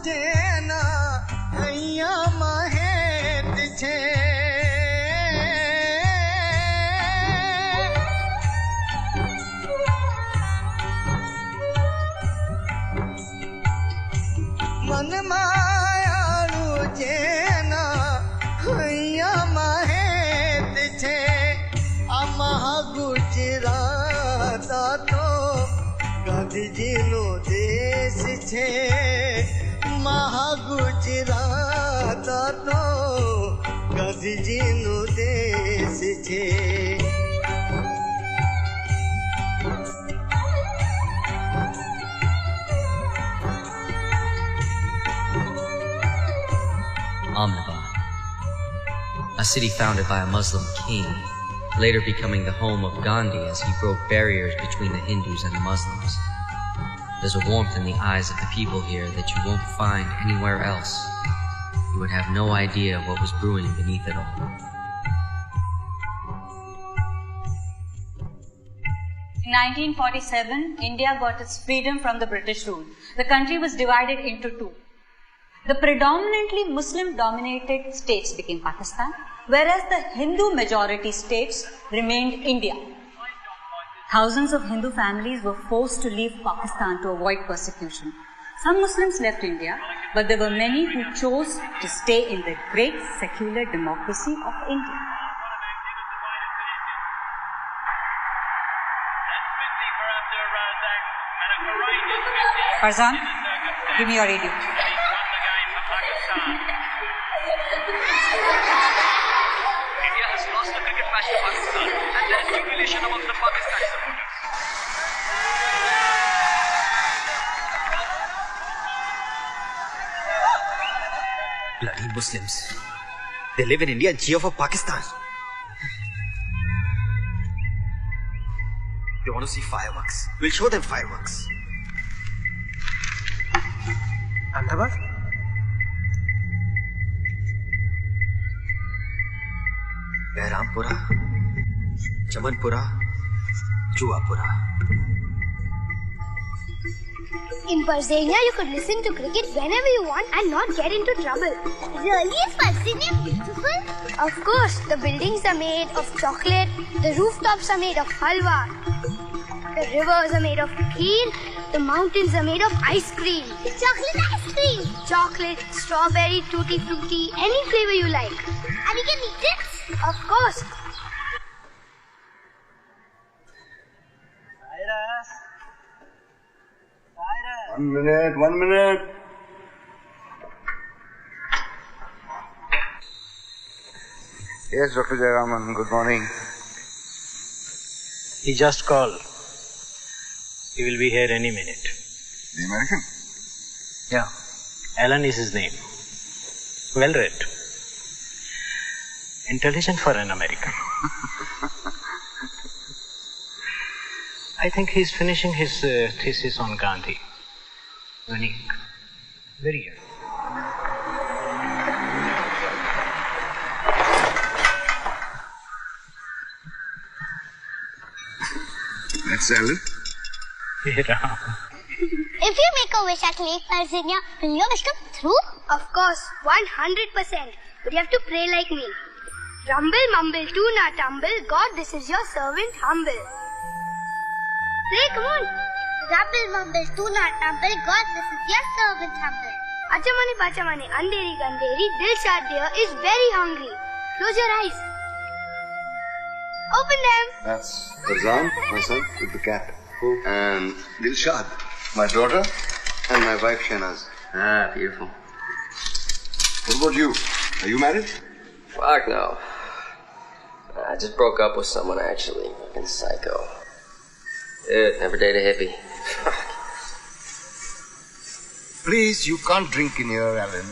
જેના હૈયામાં હેત છે મન માયાળું જેના હૈયામાં હેત છે આ મહાગુજરાત તો ગાંધીજીનો દેશ છે મહાગુજરાત તો ગાંધીજીનો દેશ છે Ahmedabad, a city founded by a Muslim king, later becoming the home of Gandhi as he broke barriers between the Hindus and the Muslims. There's a warmth in the eyes of the people here that you won't find anywhere else. You would have no idea what was brewing beneath it all. In 1947, India got its freedom from the British rule. The country was divided into two. The predominantly Muslim-dominated states became Pakistan, whereas the Hindu-majority states remained India. Thousands of Hindu families were forced to leave Pakistan to avoid persecution. Some Muslims left India, but there were many who chose to stay in the great secular democracy of India. Farzan, give me your radio. India has lost the cricket match to Pakistan and there is jubilation among the Pakistani supporters. Bloody Muslims. They live in India and cheer for Pakistan. They want to see fireworks. We'll show them fireworks. Ahmedabad? Behrampura, Chamanpura, Juapura. In Barzania, you could listen to cricket whenever you want and not get into trouble. Really? Is Barzania beautiful? Of course. The buildings are made of chocolate, the rooftops are made of halwa, the rivers are made of kheer, the mountains are made of ice cream. Chocolate ice cream? Chocolate, strawberry, tutti frutti, any flavor you like. And you can eat it? Of course. One minute. Yes, Dr. Jayaraman, good morning. He just called. He will be here any minute. The American? Yeah. Alan is his name. Well read. Intelligent for an American. I think he's finishing his thesis on Gandhi. Unique. Very unique. That's Alan. Yeah. If you make a wish at Lake Barzania, will your wish come through? Of course, 100%. But you have to pray like me. Rumble, mumble, do not tumble. God, this is your servant humble. Pray, come on. Rumble, mumble, do not tumble. God, this is your servant humble. Achamani, bachamani, andheri, gandheri. Dilshad dear is very hungry. Close your eyes. Open them. That's Farzan, my son, with the cat. And Dilshad, my daughter, and my wife Shahnaz. Ah, beautiful. What about you? Are you married? Fuck no. I just broke up with someone actually. Fucking psycho. Dude, never date a hippie. Please, you can't drink in here, Alan.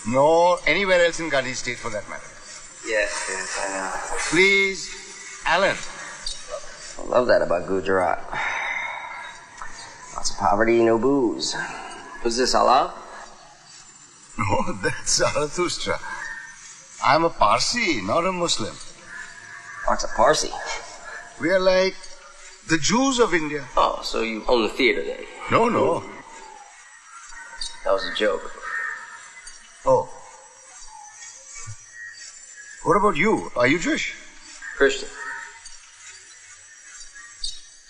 Nor anywhere else in Gandhi State for that matter. Yes, I know. Please, Alan. I love that about Gujarat. Lots of poverty, no booze. Who's this, Allah? No, that's Zarathustra. I'm a Parsi, not a Muslim. What's a Parsi? We are like the Jews of India. Oh, so you own the theater then? No. That was a joke. Oh. What about you? Are you Jewish? Christian.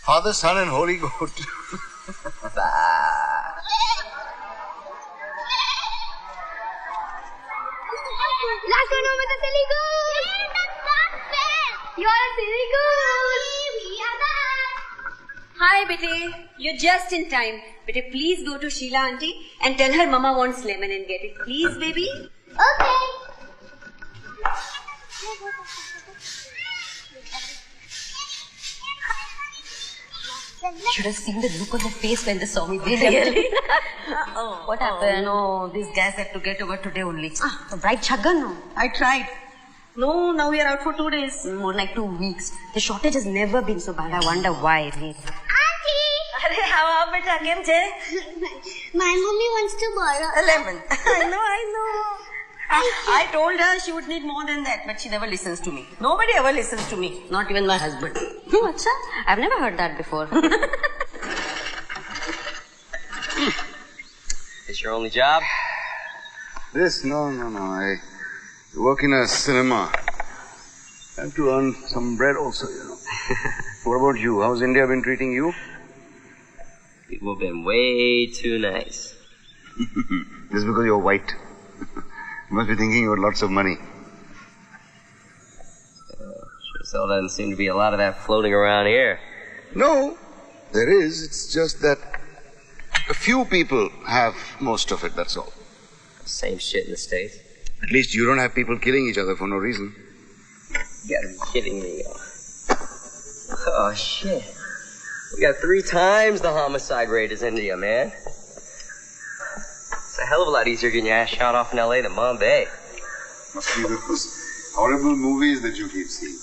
Father, Son, and Holy Goat. Last one over the silly goose. That's not fair. You're a silly goose. We are back. Hi, Bete. You're just in time. Bete, please go to Sheila auntie and tell her Mama wants lemon and get it. Please, baby. Okay. Should have seen the look on their face when they saw me. Really? What happened? No, these guys have to get over today only. The bride chagga no. I tried. No, now we are out for 2 days. More like 2 weeks. The shortage has never been so bad. I wonder why. Really. Auntie! Arey, how beta kem che? My mommy wants to borrow A lemon. I know. I told her she would need more than that, but she never listens to me. Nobody ever listens to me, not even my husband. Oh, acha? I've never heard that before. It's your only job? This? No. I work in a cinema. I have to earn some bread also, you know. What about you? How's India been treating you? People have been way too nice. Just because you're white. You must be thinking you got lots of money. Sure still doesn't seem to be a lot of that floating around here. No, there is. It's just that a few people have most of it, that's all. Same shit in the States. At least you don't have people killing each other for no reason. You gotta be kidding me. Oh, shit. We got 3 times the homicide rate as India, man. It's a hell of a lot easier getting your ass shot off in L.A. than Bombay. Must be those horrible movies that you keep seeing.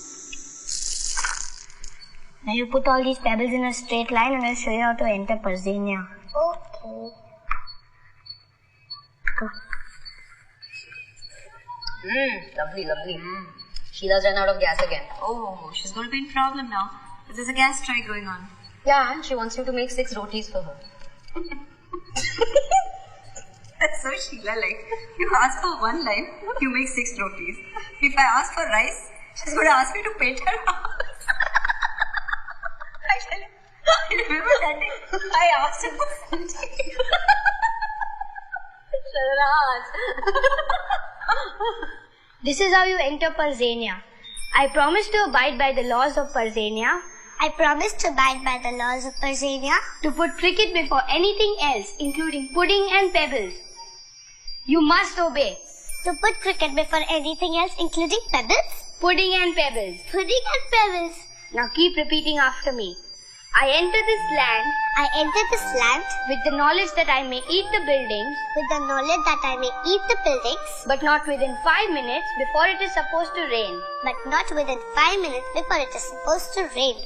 Now you put all these pebbles in a straight line and I'll show you how to enter Parzenia. Okay. Lovely. Sheila's run out of gas again. Oh, she's going to be in problem now. There's a gas strike going on. Yeah, and she wants you to make 6 rotis for her. That's so Sheila like. You ask for one life, you make 6 rotis. If I ask for rice, she's going to ask me to paint her house. I remember that day I asked her for something. This is how you enter Parzenia. I promise to abide by the laws of Parzenia. I promise to abide by the laws of Parzenia. To put cricket before anything else, including pudding and pebbles. You must obey. To put cricket before anything else, including pebbles? Pudding and pebbles. Pudding and pebbles. Now keep repeating after me. I enter this land. I enter this land. With the knowledge that I may eat the buildings. With the knowledge that I may eat the buildings. But not within 5 minutes before it is supposed to rain. But not within 5 minutes before it is supposed to rain.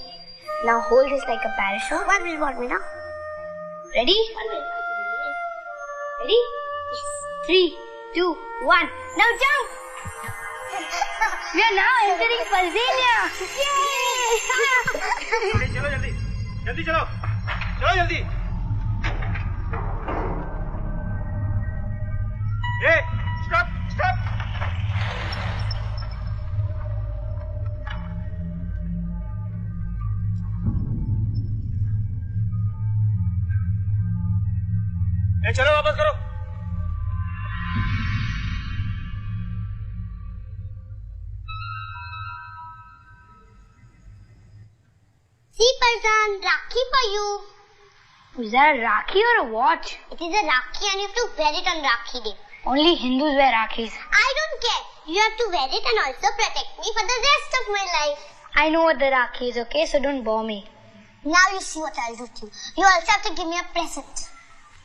Now hold this like a parachute. 1 minute now. Ready? 1 minute. Ready? Yes. 3, 2, 1. Now jump! We are now entering Parzenia. Yay! जल्दी चलो जल्दी Hey, stop चलो वापस करो See, Farzan, Rakhi for you. Is that a Rakhi or a what? It is a Rakhi and you have to wear it on Rakhi Day. Only Hindus wear Rakhis. I don't care. You have to wear it and also protect me for the rest of my life. I know what the Rakhi is, okay? So don't bore me. Now you see what I'll do to you. You also have to give me a present.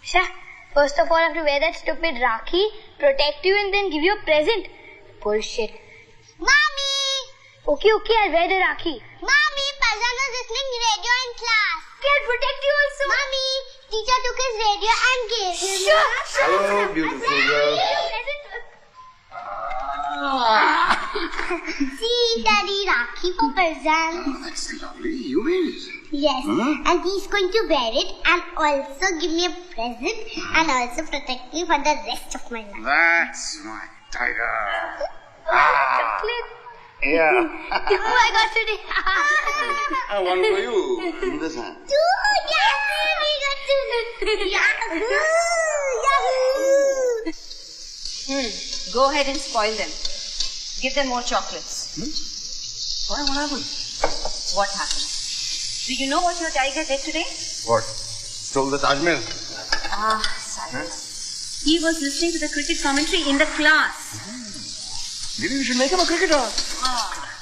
Sure. First of all, I have to wear that stupid Rakhi, protect you and then give you a present. Bullshit. Mommy! Okay, I'll wear the Rakhi. Mommy, Farzan was listening radio in class. Okay, I'll protect you also. Mommy, teacher took his radio and gave him. Hello, beautiful girl. See, Daddy, Rakhi for Farzan. Oh, that's lovely. You made it. Yes, and he's going to wear it and also give me a present and also protect me for the rest of my life. That's my tiger. Chocolate. Yeah. Oh, I got today. One for you. In this hand. Two, Yahoo! We got two. Yahoo! Go ahead and spoil them. Give them more chocolates. Why? What happened? What happened? Do you know what your tiger did today? What? Stole the Taj Mahal? Cyrus. He was listening to the cricket commentary in the class. Maybe we should make him a cricketer.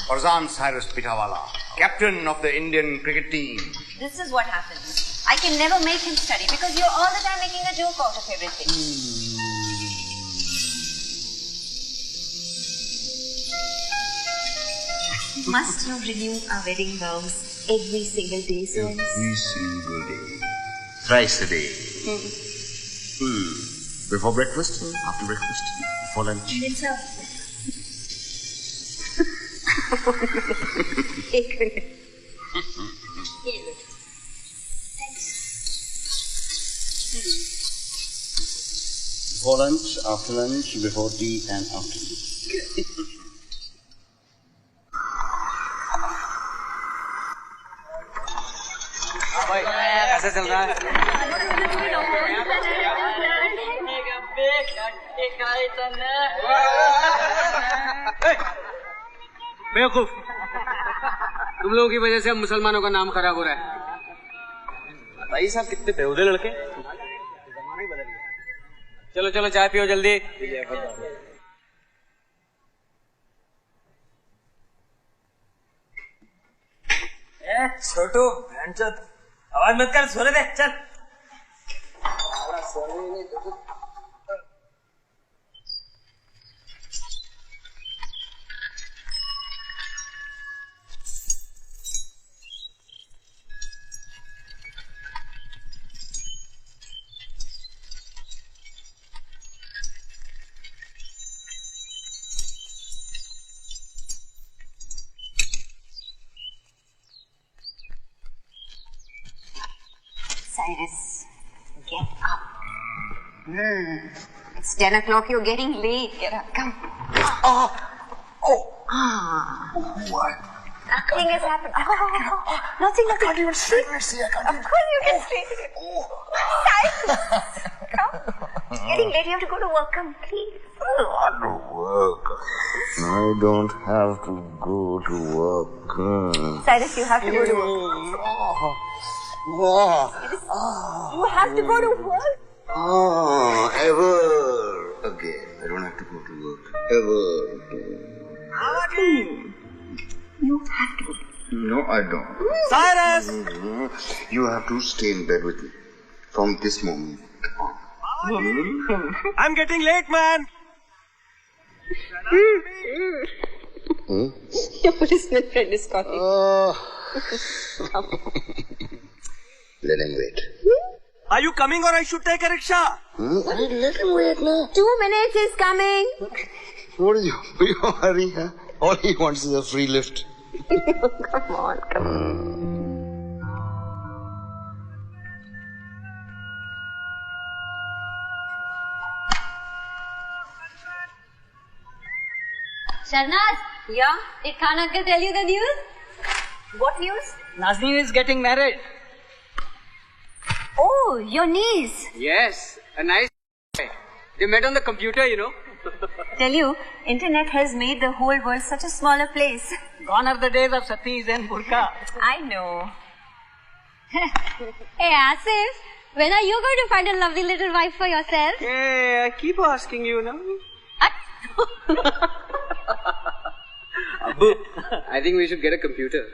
Farzan Cyrus Pitawala, captain of the Indian cricket team. This is what happens. I can never make him study because you're all the time making a joke out of everything. Must you renew our wedding vows every single day, sir? Every single day. Thrice a day. Before breakfast, after breakfast, before lunch. And then, sir. एक minute. Before lunch, after lunch, before tea and after tea. कैसा चल रहा है? बेवकूफ, तुम लोगों की वजह से हम मुसलमानों का नाम खराब हो रहा है। भाई साहब कितने बेहुदे लड़के। चलो चलो चाय पियो जल्दी। छोटू आवाज मत कर, सोने दे, चल। Cyrus, get up. It's 10 o'clock. You're getting late. Get up. Come. What? Nothing has happened. Nothing. I can't even straight my see. I can't Of course you can straighten it. Cyrus, come. It's getting late. You have to go to work. Come, please. want to work. I don't have to go to work. Cyrus, you have to go to work. You have to go to work. Ever again. I don't have to go to work. Ever again. You have to. No, I don't. Cyrus! You have to stay in bed with me from this moment on. I'm getting late, man. Your policeman friend is calling. Let him wait. Are you coming or I should take a rickshaw? Let him wait now. 2 minutes is coming. What is your hurry, huh? All he wants is a free lift. Come on, come on. Sharnaz, Yeah? did Khan uncle tell you the news? What news? Nazneen is getting married. Oh, your niece. Yes, a nice guy. They met on the computer, you know. Tell you, internet has made the whole world such a smaller place. Gone are the days of satis and burqa. I know. Hey Asif, when are you going to find a lovely little wife for yourself? Hey, I keep asking you now. Abu, I think we should get a computer.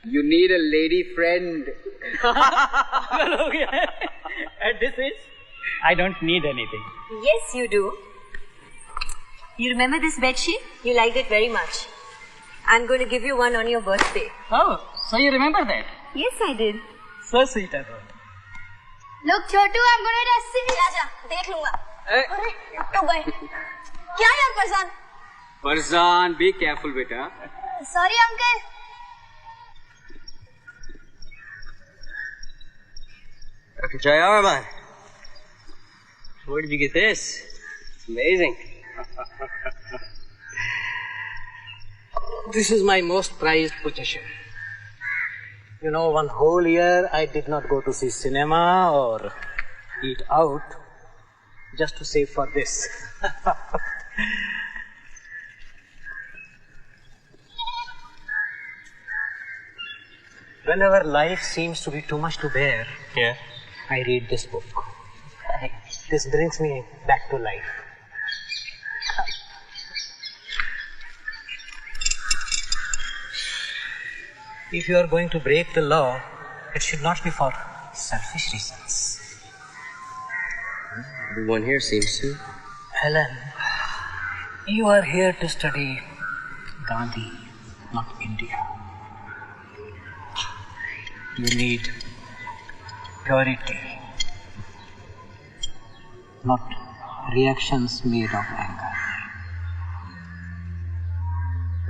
You need a lady friend. At this age, I don't need anything. Yes, you do. You remember this bedsheet? You liked it very much. I'm going to give you one on your birthday. Oh, so you remember that? Yes, I did. So sweet of her. Look, Chotu, I'm going to test it. आजा, देख लूँगा. Hey. तो गए. क्या यार Farzan? Farzan, be careful, beta. Sorry, uncle. Jayaraman, where did you get this? It's amazing. This is my most prized possession. You know, one whole year I did not go to see cinema or eat out just to save for this. Whenever life seems to be too much to bear, I read this book. This brings me back to life. If you are going to break the law, it should not be for selfish reasons. Everyone here seems to. Helen, you are here to study Gandhi, not India. You need purity, not reactions made of anger.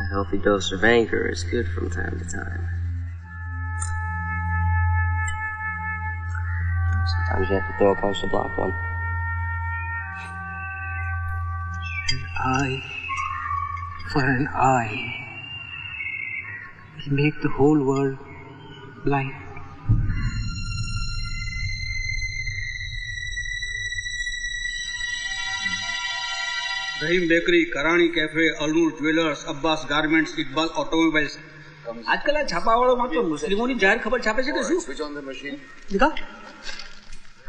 A healthy dose of anger is good from time to time. Sometimes you have to throw a punch to block one. An eye for an eye will make the whole world blind. Rahim bakery, Karani cafe, Alnoor jewellers, Abbas garments, Iqbal automobiles. આજકાલ આ છાપાવાળો માત્ર મુસ્લિમોની જાહેર ખબર છાપે છે કે શું? Switch on the machine. दिखा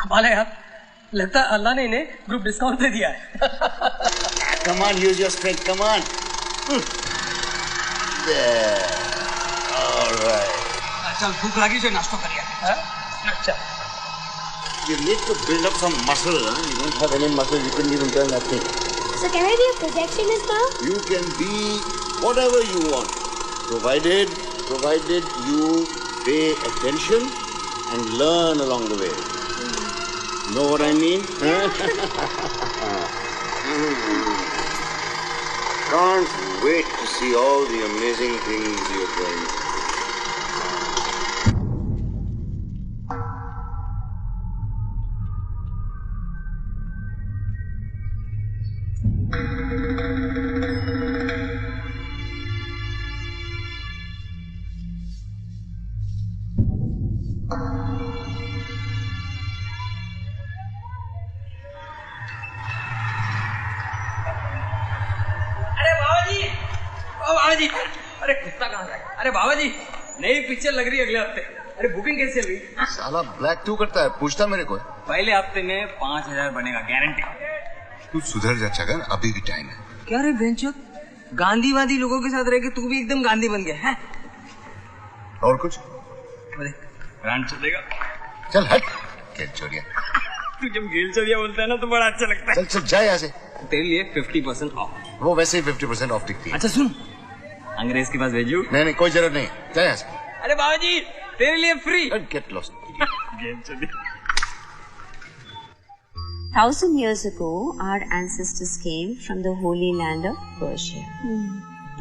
कमाल है यार. लगता है अल्लाह ने इन्हें ग्रुप डिस्काउंट दे दिया है. Come on, use your strength. Come on. There. All right. चल भूख लगी से नाश्ता करिए. अच्छा. You need to build up some muscle. Huh? You don't have any muscle. You couldn't even turn that thing. So can I be a projectionist now? You can be whatever you want, provided you pay attention and learn along the way. Know what I mean? Can't wait to see all the amazing things you're going to do. अरे कुत्ता कहाँ है? अरे बाबा जी, नई picture लग रही है अगले हफ्ते. अरे बुकिंग कैसे चल रही? साला ब्लैक क्यों करता है? पूछता मेरे को. पहले हफ्ते में 5,000 बनेगा, गारंटी. तू सुधर जा छगन, अभी भी टाइम है. क्या रे बेंचो, गांधीवादी लोगों के साथ रह के तू भी एकदम गांधी बन गया है? और कुछ? ब्रांड चलेगा. चल हट, खेल चोरिया. तू जब गेल चोरिया बोलता है ना तो बड़ा अच्छा लगता है. चल चल जा यहाँ से. तेरे लिए 50% ऑफ. वो वैसे ही 50% ऑफ दिखती है. अच्छा सुन, अंग्रेज के पास भेजू? नहीं कोई जरूरत नहीं. जा यहाँ से. अरे बाबा जी, तेरे लिए फ्री. Get lost. गेल चोरिया. 1,000 years ago, our ancestors came from the holy land of Persia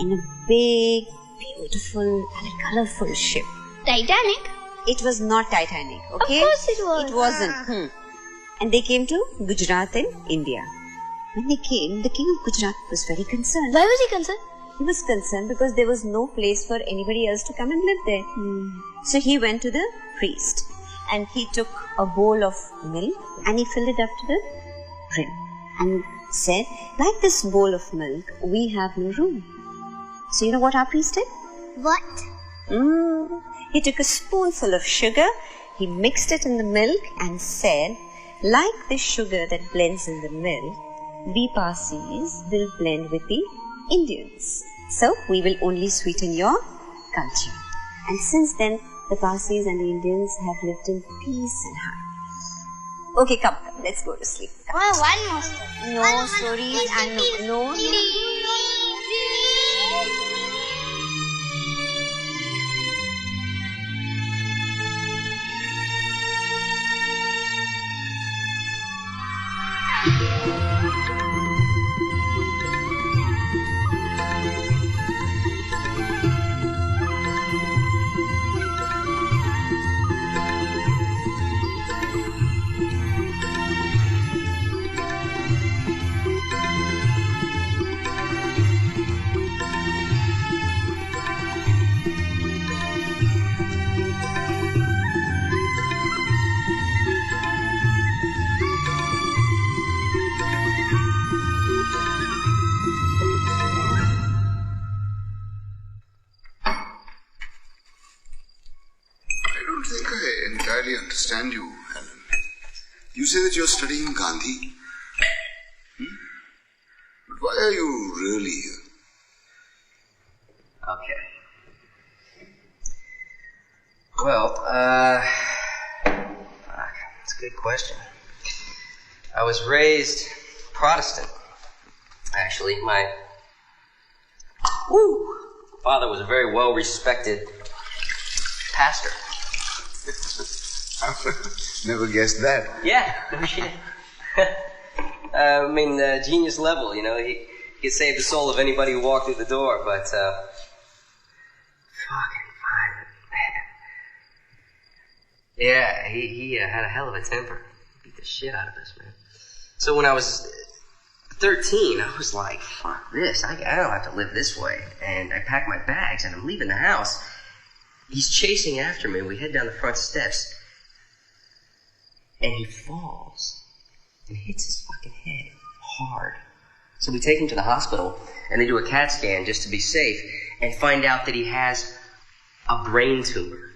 in a big, beautiful, and colorful ship. Titanic? It was not Titanic, okay? Of course it was. It wasn't. And they came to Gujarat in India. When they came, the king of Gujarat was very concerned. Why was he concerned? He was concerned because there was no place for anybody else to come and live there. So he went to the priest and he took a bowl of milk and he filled it up to the brim and said, like this bowl of milk, we have no room. So you know what our priest did? What? He took a spoonful of sugar, he mixed it in the milk and said, like the sugar that blends in the milk, we Parsis will blend with the Indians. So we will only sweeten your culture. And since then, the Parsis and the Indians have lived in peace and harmony. Okay, come, let's go to sleep. Come. Oh, one more story. No stories and no. that you're studying Gandhi. But why are you really here? Okay. Well, that's a good question. I was raised Protestant. Actually, my father was a very well-respected pastor. Never guessed that. Yeah, no shit. I mean, genius level, you know. He could save the soul of anybody who walked through the door, but, fucking violent. Yeah, he had a hell of a temper. Beat the shit out of us, man. So when I was 13, I was like, fuck this. I don't have to live this way. And I packed my bags, and I'm leaving the house. He's chasing after me. We head down the front steps. And he falls and hits his fucking head hard. So we take him to the hospital, and they do a CAT scan just to be safe, and find out that he has a brain tumor.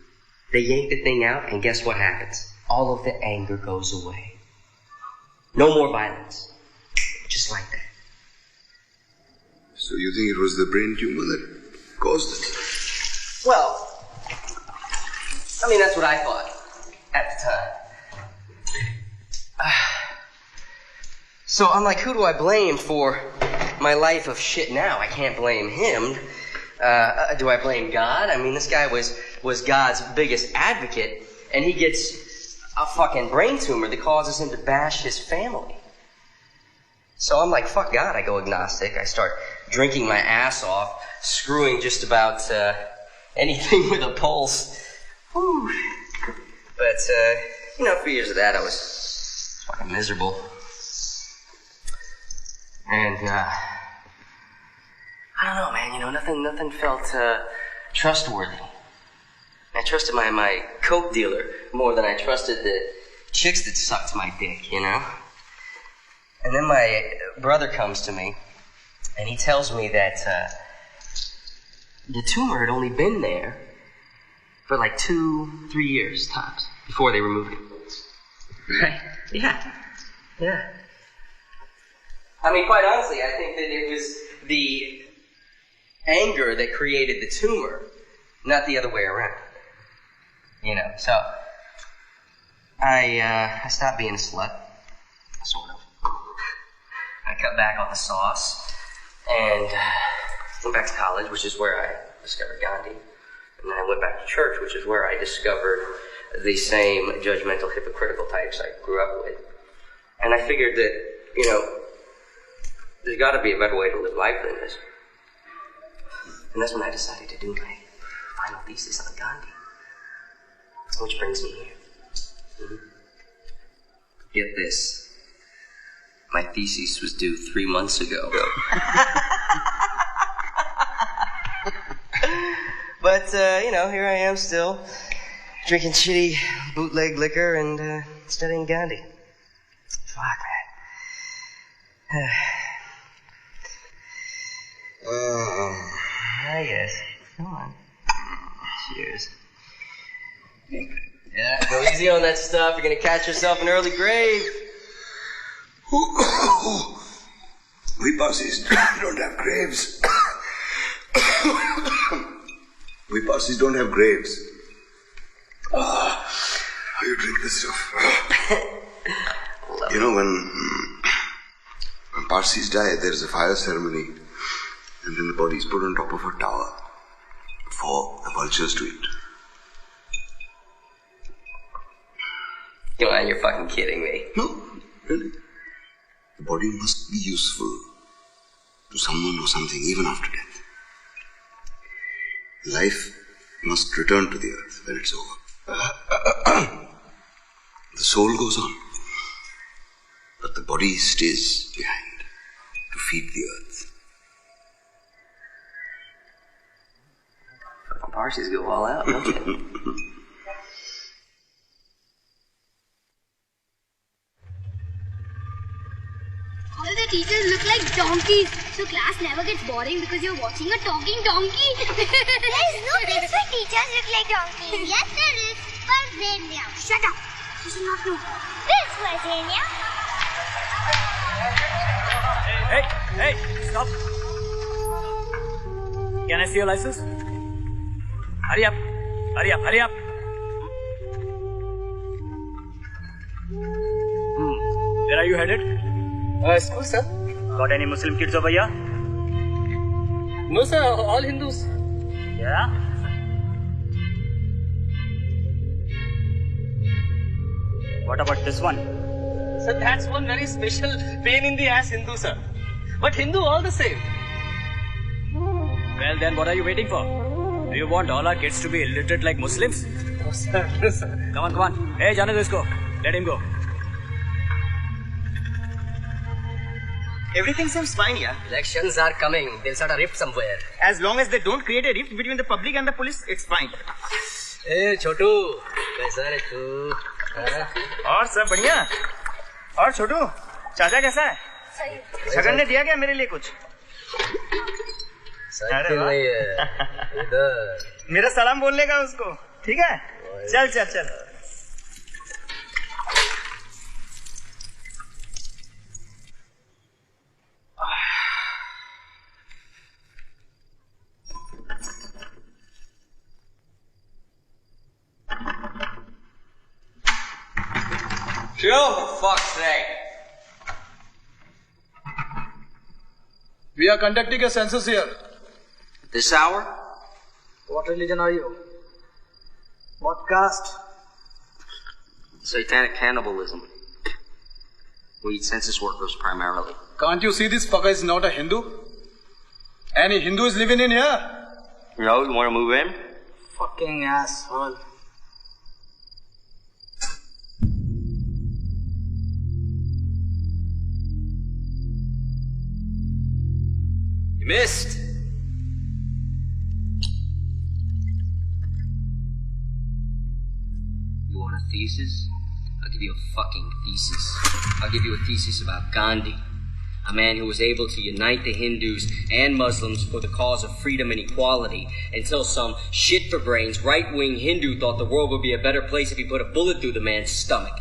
They yank the thing out, and guess what happens? All of the anger goes away. No more violence. Just like that. So you think it was the brain tumor that caused it? Well, I mean, that's what I thought at the time. So I'm like, who do I blame for my life of shit now? I can't blame him. Do I blame God? I mean, this guy was God's biggest advocate, and he gets a fucking brain tumor that causes him to bash his family. So I'm like, fuck God. I go agnostic. I start drinking my ass off, screwing just about anything with a pulse. Whew. But, you know, 3 years of that, I was fucking miserable. And, I don't know, man, you know, nothing felt, trustworthy. I trusted my coke dealer more than I trusted the chicks that sucked my dick, you know? And then my brother comes to me, and he tells me that, the tumor had only been there for like 2-3 years tops before they removed it. Right? Yeah. I mean, quite honestly, I think that it was the anger that created the tumor, not the other way around. You know, so I stopped being a slut, sort of. I cut back on the sauce and went back to college, which is where I discovered Gandhi. And then I went back to church, which is where I discovered the same judgmental, hypocritical types I grew up with. And I figured that, you know, there's got to be a better way to live life than this. And that's when I decided to do my final thesis on Gandhi. Which brings me here. Get this. My thesis was due 3 months ago. But, you know, here I am still, drinking shitty bootleg liquor and studying Gandhi. Fuck, man. Yes. Come on. Cheers. Yeah, go easy on that stuff. You're gonna catch yourself an early grave. We Parsis don't have graves. We Parsis don't have graves. How you drink this stuff? You know, when Parsis die, there is a fire ceremony, and then the body is put on top of a tower for the vultures to eat. Come on, you're fucking kidding me. No, really. The body must be useful to someone or something even after death. Life must return to the earth when it's over. The soul goes on, but the body stays behind to feed the earth. Fucking Parsis go all out, don't they? All the teachers look like donkeys, so class never gets boring because you're watching a talking donkey. There is no place where teachers look like donkeys. Yes, there is. But then, shut up. You should not know. This Virginia. Hey, stop. Can I see your license? Hurry up. Where are you headed? School, sir. Got any Muslim kids over here? No, sir. All Hindus. Yeah? What about this one? Sir, that's one very special pain in the ass Hindu, sir. But Hindu all the same. Well, then what are you waiting for? Do you want all our kids to be illiterate like Muslims? No, sir. No, sir. Come on. Hey, Jana Disko. Let him go. Everything seems fine, yeah. Elections are coming. They'll start a rift somewhere. As long as they don't create a rift between the public and the police, it's fine. Hey, Chotu. कैसा है तू? और सब बढ़िया? और छोटू, चाचा कैसा है? सही। शगन ने दिया क्या मेरे लिए कुछ? साइकिल नहीं है। इधर। मेरा सलाम बोलने का उसको, ठीक है? चल। Chill, for fuck's sake. We are conducting a census here. This hour? What religion are you? What caste? Satanic cannibalism. We eat census workers primarily. Can't you see this fucker is not a Hindu? Any Hindu is living in here? No, you want to move in? Fucking asshole. You missed. You want a thesis? I'll give you a fucking thesis. I'll give you a thesis about Gandhi, a man who was able to unite the Hindus and Muslims for the cause of freedom and equality until some shit-for-brains right-wing Hindu thought the world would be a better place if he put a bullet through the man's stomach.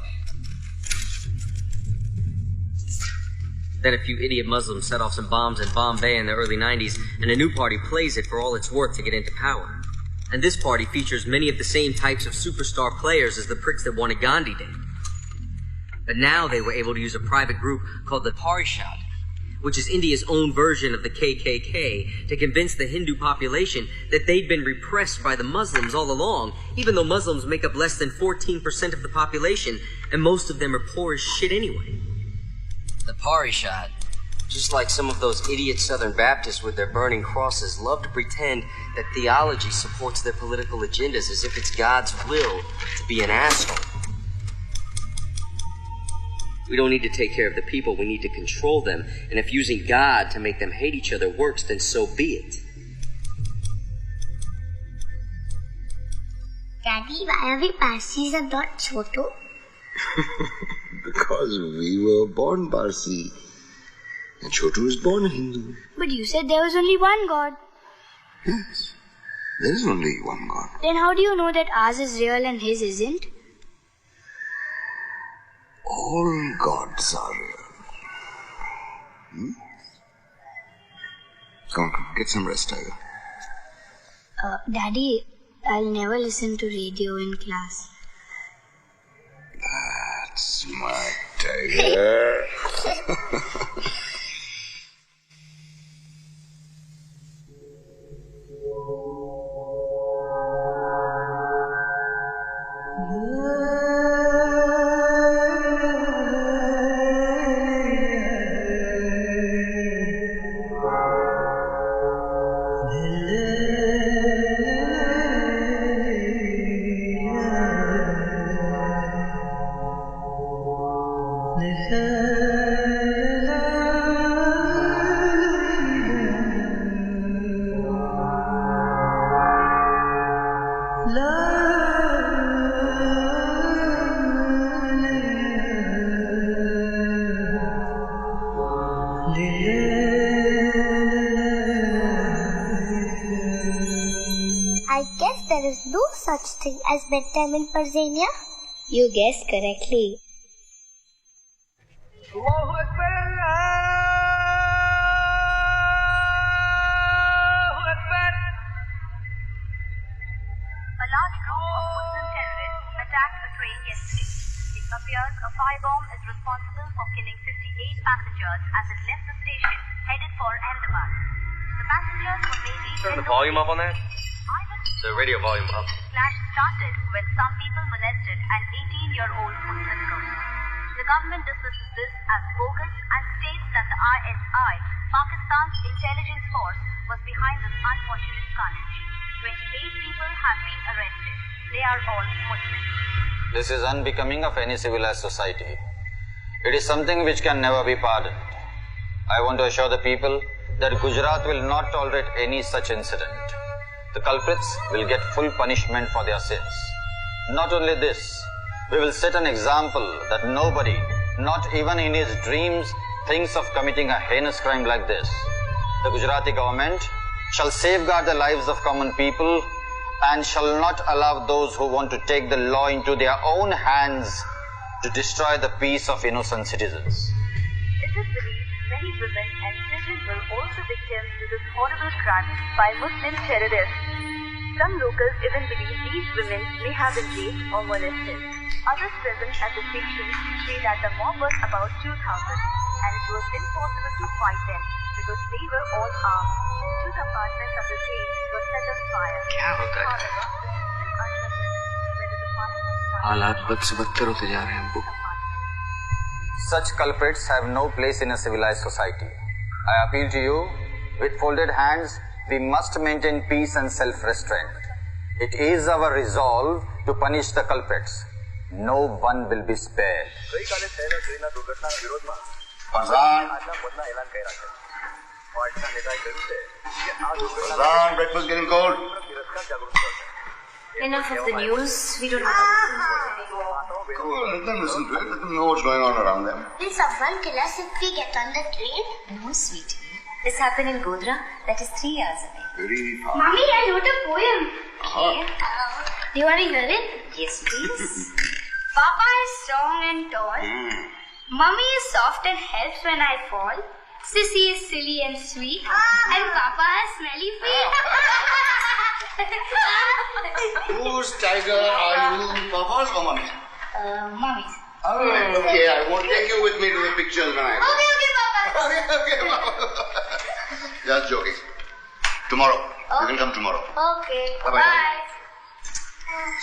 Then a few idiot Muslims set off some bombs in Bombay in the early 90s, and a new party plays it for all it's worth to get into power. And this party features many of the same types of superstar players as the pricks that wanted Gandhi dead. But now they were able to use a private group called the Parishad, which is India's own version of the KKK, to convince the Hindu population that they'd been repressed by the Muslims all along, even though Muslims make up less than 14% of the population, and most of them are poor as shit anyway. The Parishad, just like some of those idiot Southern Baptists with their burning crosses, love to pretend that theology supports their political agendas as if it's God's will to be an asshole. We don't need to take care of the people, we need to control them, and if using God to make them hate each other works, then so be it. Daddy, why are we Parsis and not Chotu? Because we were born Parsi. And Chotu was born Hindu. But you said there was only one God. Yes. There is only one God. Then how do you know that ours is real and his isn't? All gods are real. Come on, get some rest, Tiger. Daddy, I'll never listen to radio in class. That's my Tiger. I guess there is no such thing as bedtime in Persiania. You guessed correctly. A large group of Muslim terrorists attacked a train yesterday. It appears a firebomb is responsible for killing 58 passengers as it left the station headed for Ahmedabad. The passengers were mainly Turn the volume up on that. The radio volume up. Clash started when some people molested an 18-year-old Muslim girl. The government dismisses this as bogus and states that the ISI, Pakistan's intelligence force, was behind this unfortunate carnage. 28 people have been arrested. They are all Muslims. This is unbecoming of any civilized society. It is something which can never be pardoned. I want to assure the people that Gujarat will not tolerate any such incident. The culprits will get full punishment for their sins. Not only this, we will set an example that nobody, not even in his dreams, thinks of committing a heinous crime like this. The Gujarati government shall safeguard the lives of common people and shall not allow those who want to take the law into their own hands to destroy the peace of innocent citizens. It is believed many women and children were also victims to this horrible crime by Muslim terrorists. Some locals even believe these women may have been raped or molested. Others present at the station say that the mob was about 2,000 and it was impossible to fight them because they were all armed. 2 compartments of the train were set on fire. However, it is still uncertain whether the fire was started. हालात बद से बदतर होते जा रहे हैं अब्बू. Such culprits have no place in a civilized society. I appeal to you, with folded hands, we must maintain peace and self-restraint. It is our resolve to punish the culprits. No one will be spared. Breakfast getting cold. Enough of the news. We don't have to listen to it anymore. Cool, let them listen to it. Let them know what's going on around them. Will someone kill us if we get on the train? No, sweetie. This happened in Godhra. That is 3 hours away. Very far. Mommy, I wrote a poem. Do you want to hear it? Yes, please. Papa is strong and tall. Mummy is soft and helps when I fall. Sissy is silly and sweet. And Papa has smelly feet. Whose tiger are you, Papa's or Mummy's? Mummy's. Alright, okay, I won't take you with me to the pictures when I go. Okay, Papa. Okay, Papa. Just joking. Tomorrow. You can come tomorrow. Okay, Bye-bye. bye.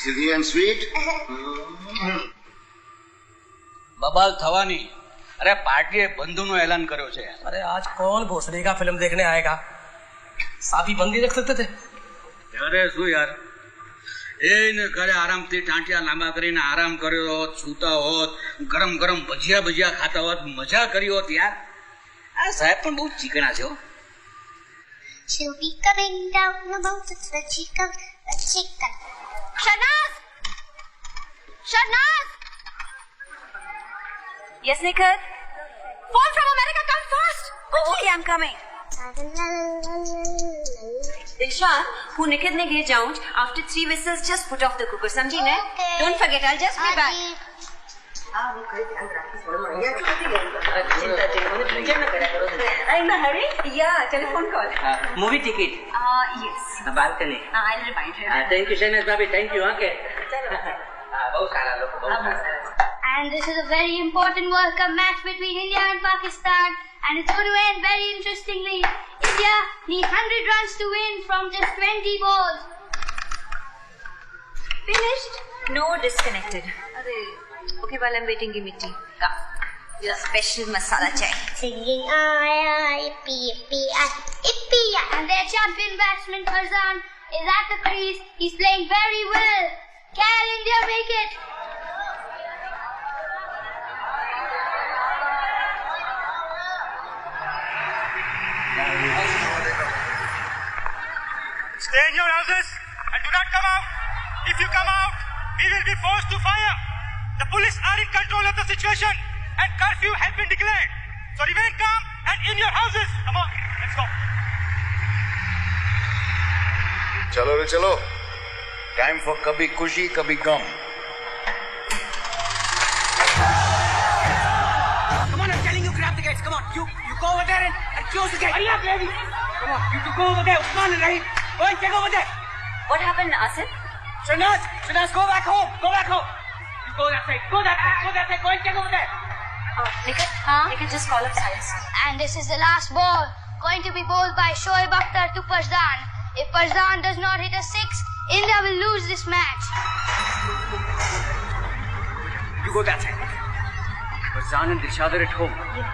Silly and sweet. બબાલ થવાની. અરે પાર્ટીએ બંધુનું એલાન કર્યો છે. अरे आज कौन भोसड़ी का फिल्म देखने आएगा? साथी बंदी देख सकते थे. અરે શું યાર, એને ઘરે આરામથી ટાંટિયા લાંબા કરીને આરામ કર્યો હોત, સૂતા હોત, ગરમ ગરમ ભજીયા ભજીયા ખાતા હોત, મજા કરી હોત યાર. આ સાહેબ પણ બહુ ચીકણા છે હો. She'll be coming down the mountain when she comes, the chicken. Shanaz! Shanaz! Yes, Nikhil? Phone from America, come fast! Oh, okay, I'm coming. Dilshan, હું નિખિતને ઘેર જાઉં છું. After 3 whistles, just put off the cooker, સમજી ને? Don't forget, I'll just be back. In a hurry? Yeah, telephone call. Movie ticket. Yes. Balcony. I'll remind her. Thank you, Shahnaz Bhabhi. Thank you. Okay. બહુ સારા લોકો, બહુ સારા. And this is a very important World Cup match between India and Pakistan. And it's going to end very interestingly. India need 100 runs to win from just 20 balls. Finished? No, disconnected. Okay, while I'm waiting, give me tea. Come. Your special masala chai. Singing yippee yippee yippee. And their champion batsman Farzan is at the crease. He's playing very well. Can India make it? Stay in your houses and do not come out. If you come out, we will be forced to fire. The police are in control of the situation and curfew has been declared. So remain calm and in your houses. Come on, let's go. चलो रे चलो. Time for कभी खुशी कभी गम. close the gate. Hurry up, lady. Come on, you two go over there. Usman and Rahim. Go and check over there. What happened, Asif? Shanaz, go back home. Go back home. You go that side. Go that side. Go that side. Go and check over there. Nikhil, just call up science. And this is the last ball. Going to be bowled by Shoaib Akhtar to Farzan. If Farzan does not hit a 6, India will lose this match. You go that side. Farzan and Dilshad are at home. Yeah.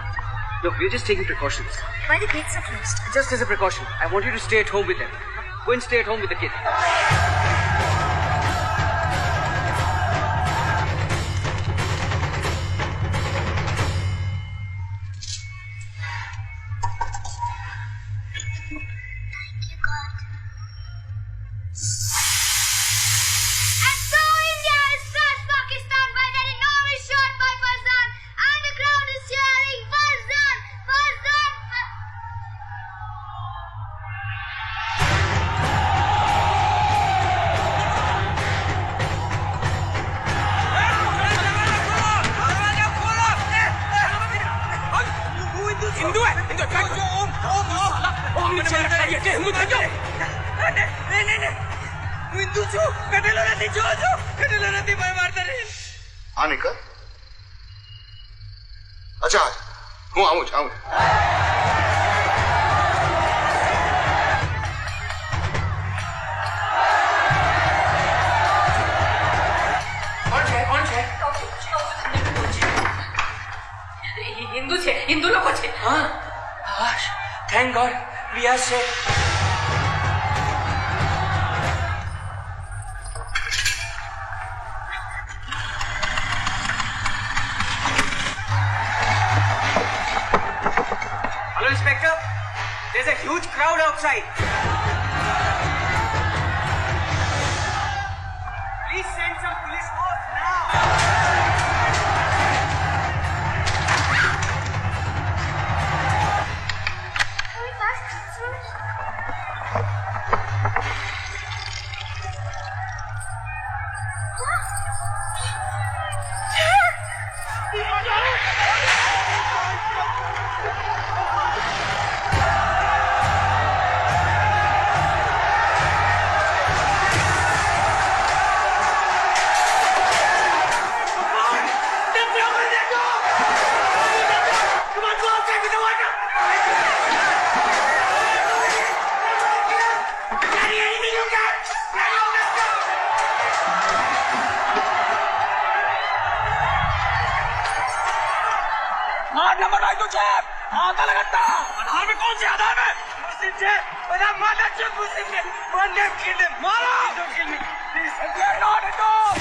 No, we're just taking precautions. Why the gates are closed? Just as a precaution. I want you to stay at home with them. Go and stay at home with the kid. हाँ निकल अच्छा हूँ आऊँ हिंदू लोग છે हाँ thank God we are safe. Hello, Inspector. There's a huge crowd outside. Please send some police force now. आधार में कौन से आधार में मुस्लिम से बड़ा माता चुप मुस्लिम ने वन नेम किल देम मारो don't kill me please we are not at all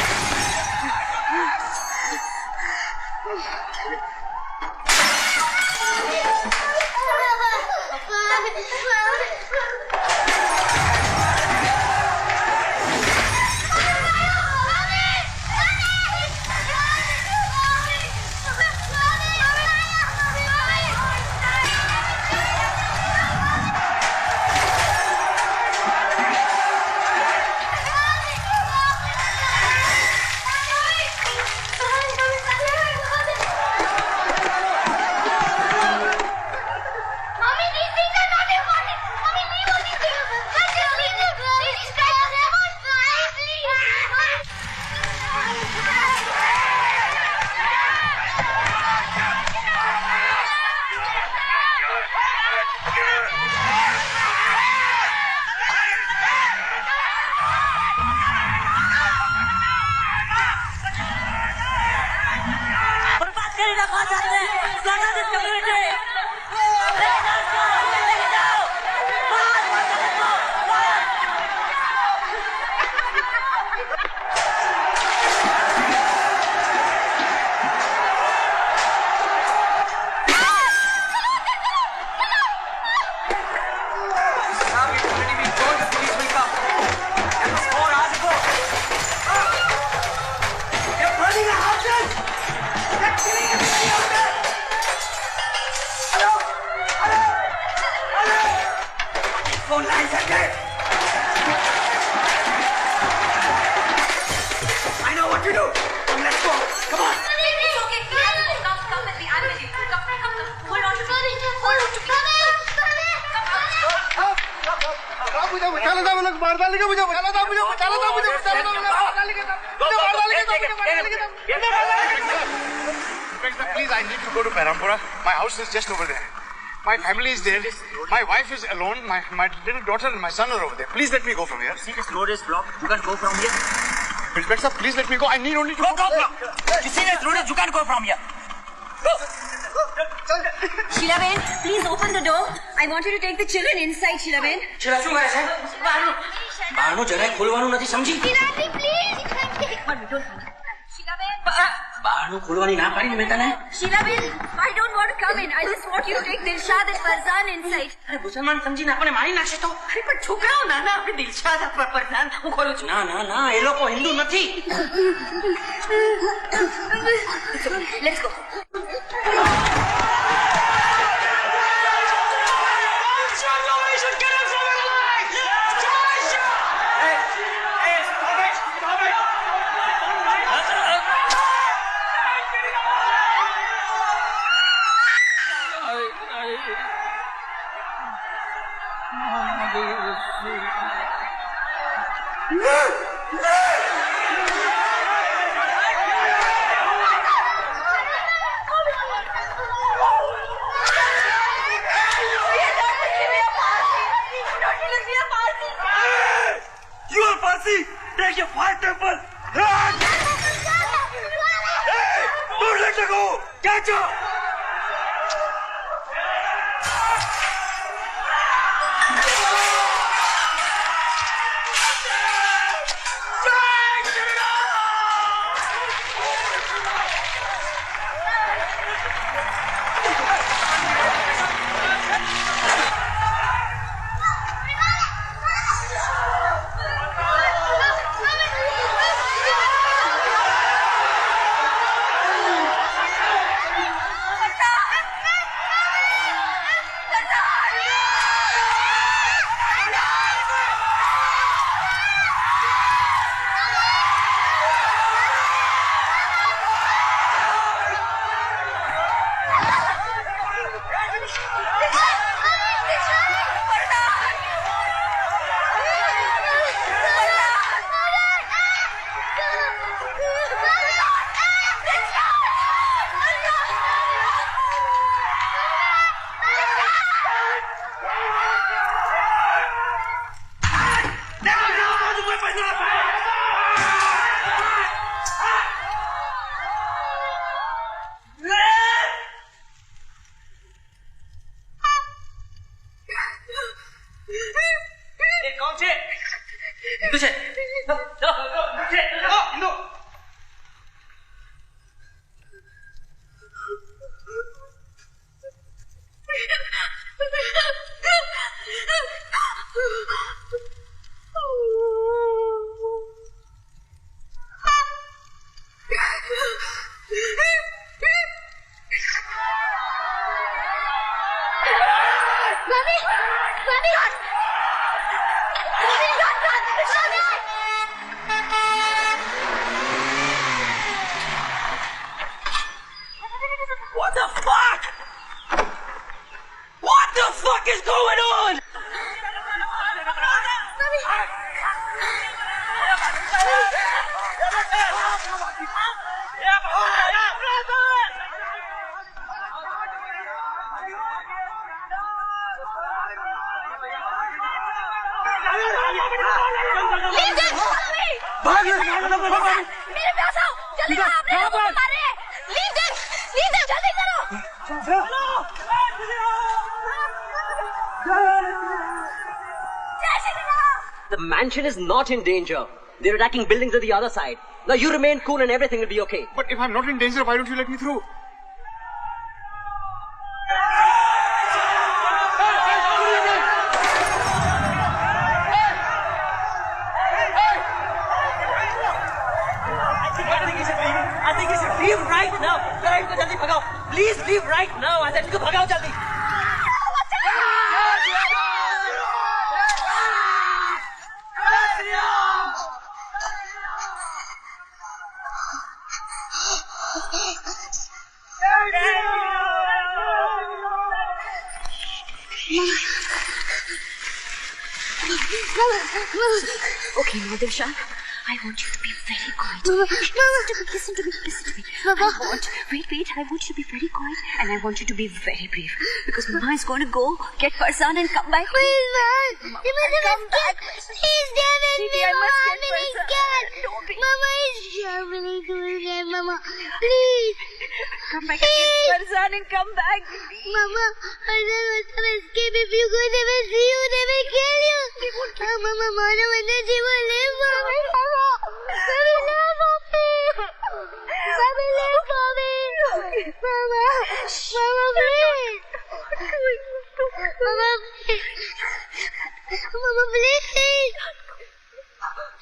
बचाना था, मुझे मार डालेगा, मुझे बचाना था, मुझे बचाना था, मुझे बचाना था, मुझे मार डालेगा, मुझे मार डालेगा, मुझे मार डालेगा। Please, I need to go to Perampura. My house is just over there. My family is there. My wife is alone. My little daughter and my son are over there. Please let me go from here. See, this road is blocked. You can't go from here. Inspector, please let me go. I need only to go. You see, this road is, you can't go from here. Go. Sheila Ben, please open the door. I want you to take the children inside, Sheila Ben. Sheila, શું કરે છે? બહારનું જરાય ખોલવાનું નથી, સમજી? Sheila, please. But we don't. Sheila Ben. બહારનું ખોલવાની ના પાડીને મેં તને. Sheila Ben, I don't want to come in. I just want you to take Dilshad and Farzan inside. અરે મુસલમાન સમજીને આપણને મારી નાખશે તો. અરે પણ છોકરાઓ નાના, આપણે દિલશાદ ફરઝાન હું ખોલું છું. ના ના ના, એ લોકો હિન્દુ નથી. Let's go. You are Parsi! Take your five temple! Hey! Don't let her go! Catch her! What the fuck? What the fuck is going on? मेरे पास आओ जल्दी करो आपने लोगों को मार रहे हैं लीव देम जल्दी करो The mansion is not in danger. They're attacking buildings on the other side. Now you remain cool and everything will be okay. But if I'm not in danger, why don't you let me through? I think you should leave right now. Please leave right now. I said, bhagao jaldi. Okay, now Dilshan, I want you to be very quiet. Mama, Listen to me. Mama. Wait, I want you to be very quiet and I want you to be very brave. Because Mama is going to go get Farzan and come back. Please, man. Mama, You must come back. He's there with Baby, me, I must Mama. get I'm Farzan. scared. Don't be. Mama is traveling to his head, Mama. Please. Come back and get Farzan and come back. Mama, Farzan must have escaped. If you go, they will see you. They will kill you. Mama, Mano, and then she will live, Mama. They will live for me. They will live for me. Mama, Mama, please. Mama, please. Mama, please.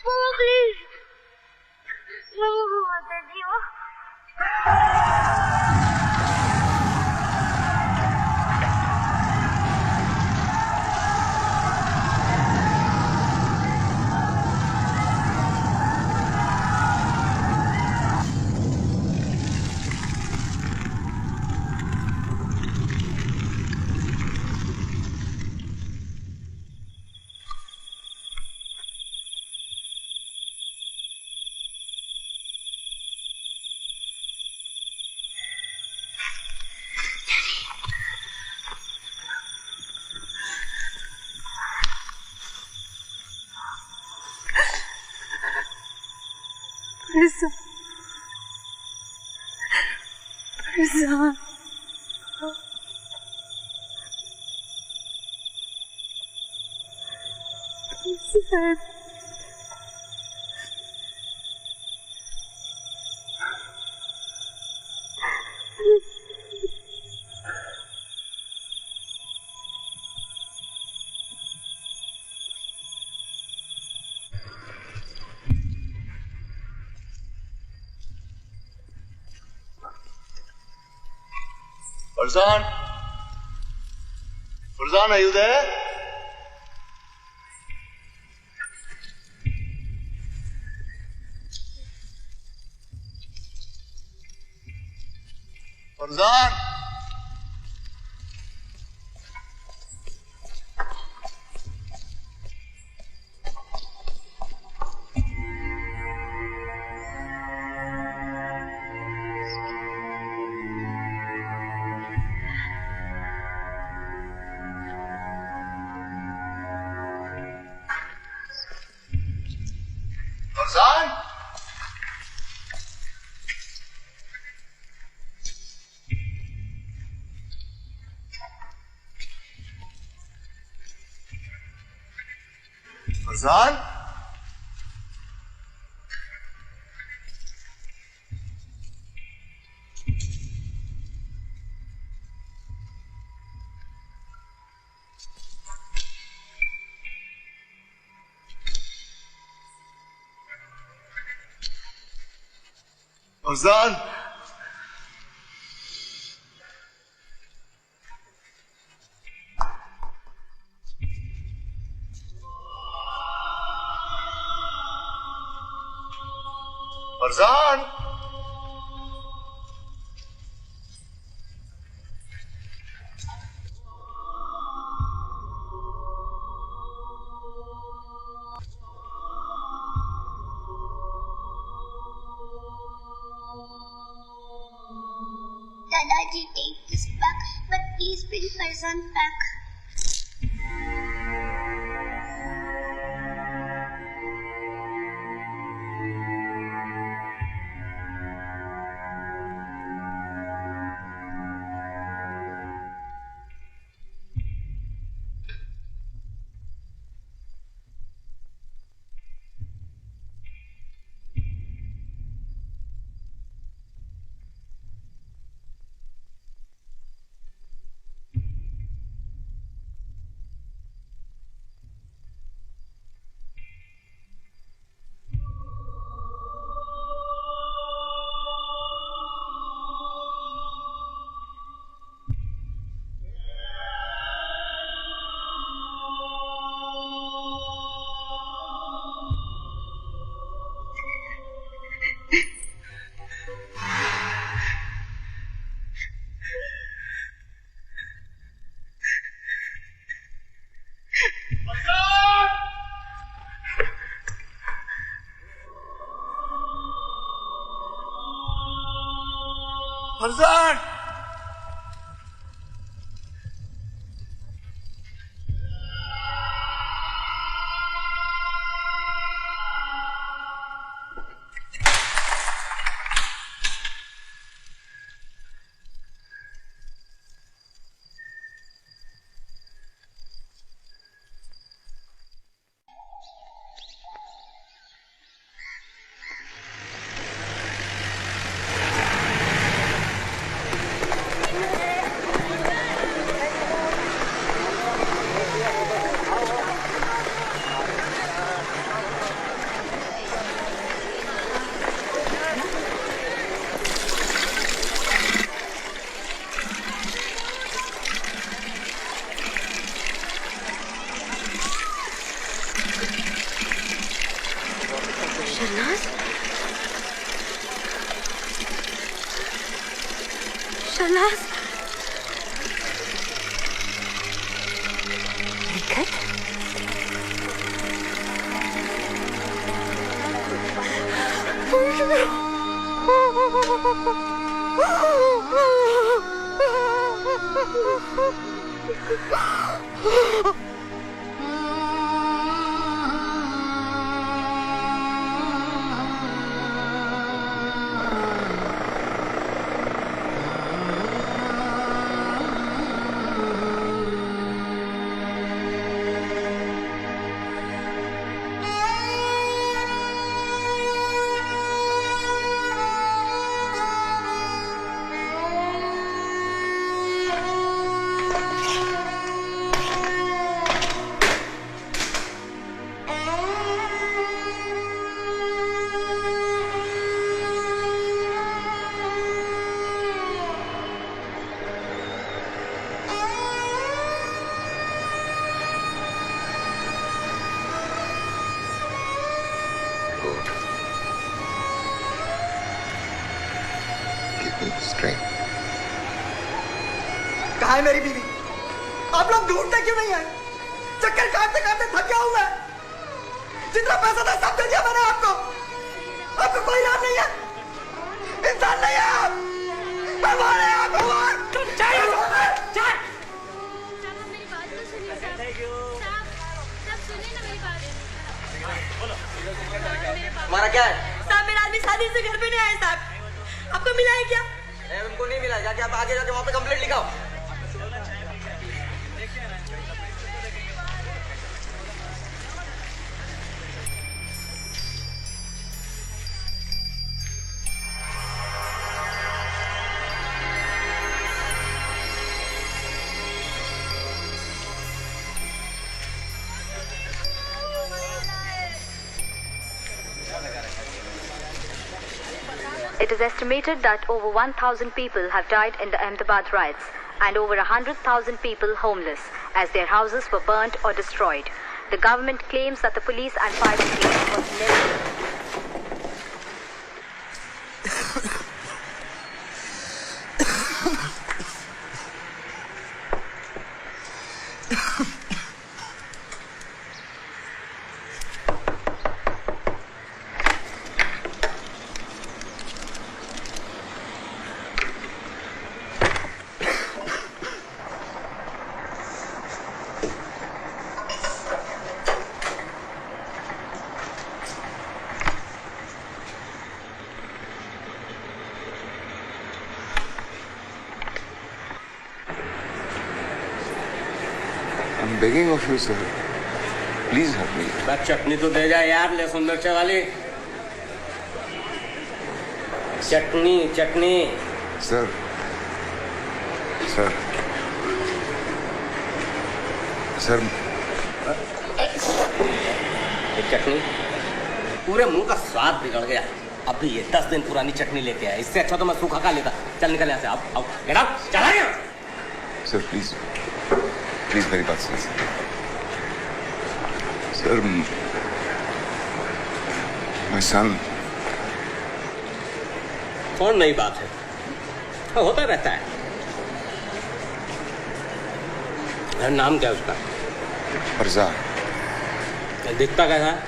Mama, please. Mama, what did you? Farzan. Farzan. Farzan? Farzan, are you there? Farzan? Farzan? Farzan? Farzan? Farzan? Dadaji, take this back, but please bring Farzan back. कहाँ है मेरी बीवी? आप लोग ढूंढते क्यों नहीं है? चक्कर काटते काटते थक गया हूं मैं। जितना पैसा था सब दे दिया मैंने आपको। आपको कोई नाम नहीं है, इंसान नहीं है आप। भगवान है आप, भगवान। हमारा क्या है? साहब मेरा आदमी शादी से घर पे नहीं आया साहब। आपको मिला है क्या? उनको नहीं मिला। जाके आप आगे जाके वहाँ पे complaint लिखाओ। It is estimated that over 1,000 people have died in the Ahmedabad riots and over 100,000 people homeless as their houses were burnt or destroyed. The government claims that the police and fire brigade was never... I'm begging of you, sir. Please help me. बस चटनी तो दे जा यार, लहसुन मिर्चा वाली चटनी। चटनी Sir. Sir. Sir. ये चटनी पूरे मुंह का स्वाद बिगड़ गया। अभी ये 10 दिन पुरानी चटनी लेके आया। इससे अच्छा तो मैं सूखा खा लेता। चल निकल यहाँ से। आओ गेट आउट। चला गया। Sir, please. Please, मेरी बात सुनिए। Sir, my son. कौन नई बात है? होता रहता है। नाम क्या है उसका? फरजा। दिखता कैसा है?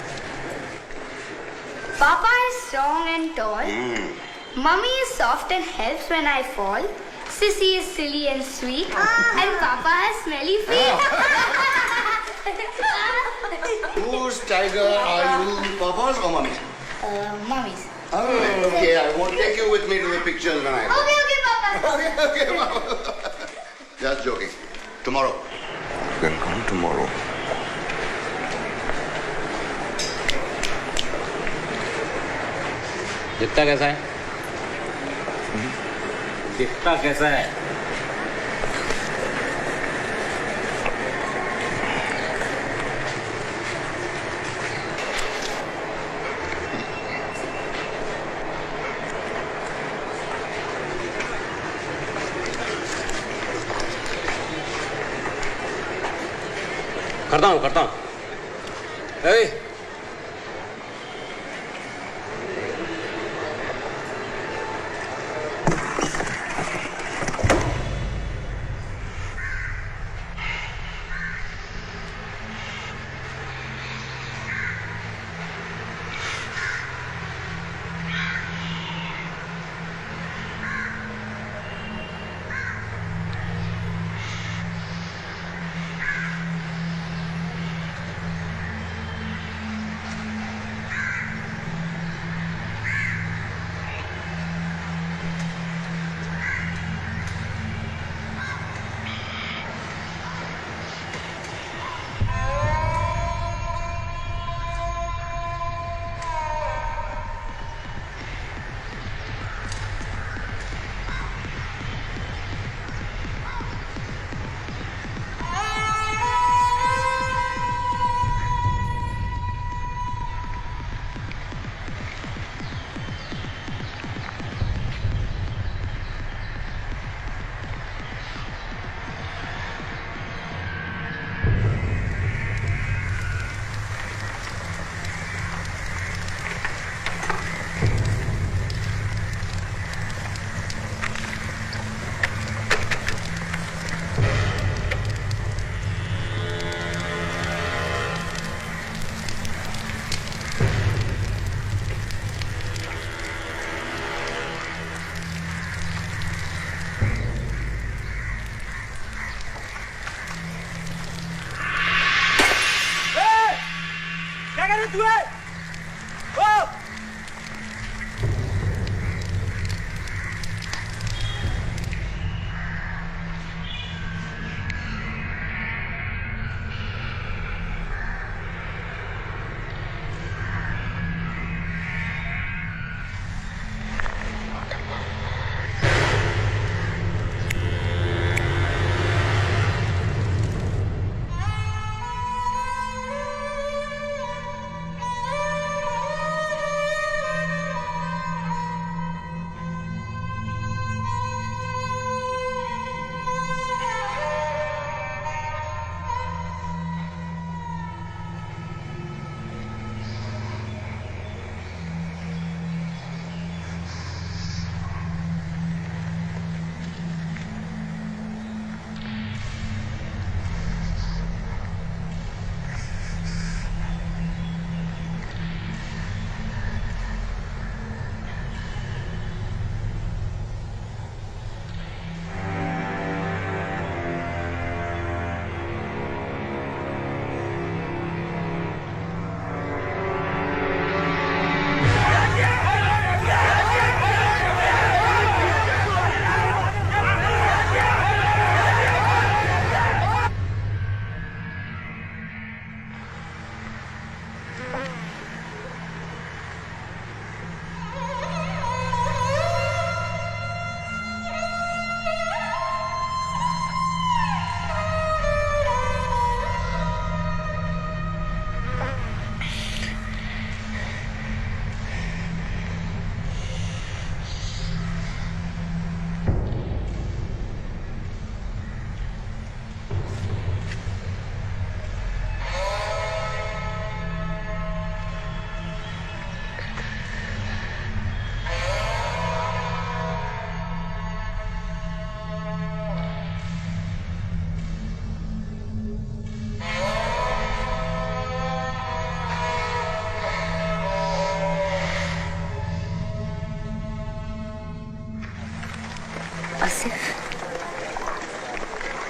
Papa is strong and tall. Mummy is soft and helps when I fall. Sissy is silly and sweet. And Papa has smelly feet. Whose tiger are you, Papa's or Mummy's? Mummy's. Okay, I won't take you with me to the pictures when I go. Okay, Papa. Okay, Papa. Just joking. Tomorrow. You can come tomorrow. दिखता कैसा है? दिखता कैसा है? करता हूँ। ए, तू है? ओ!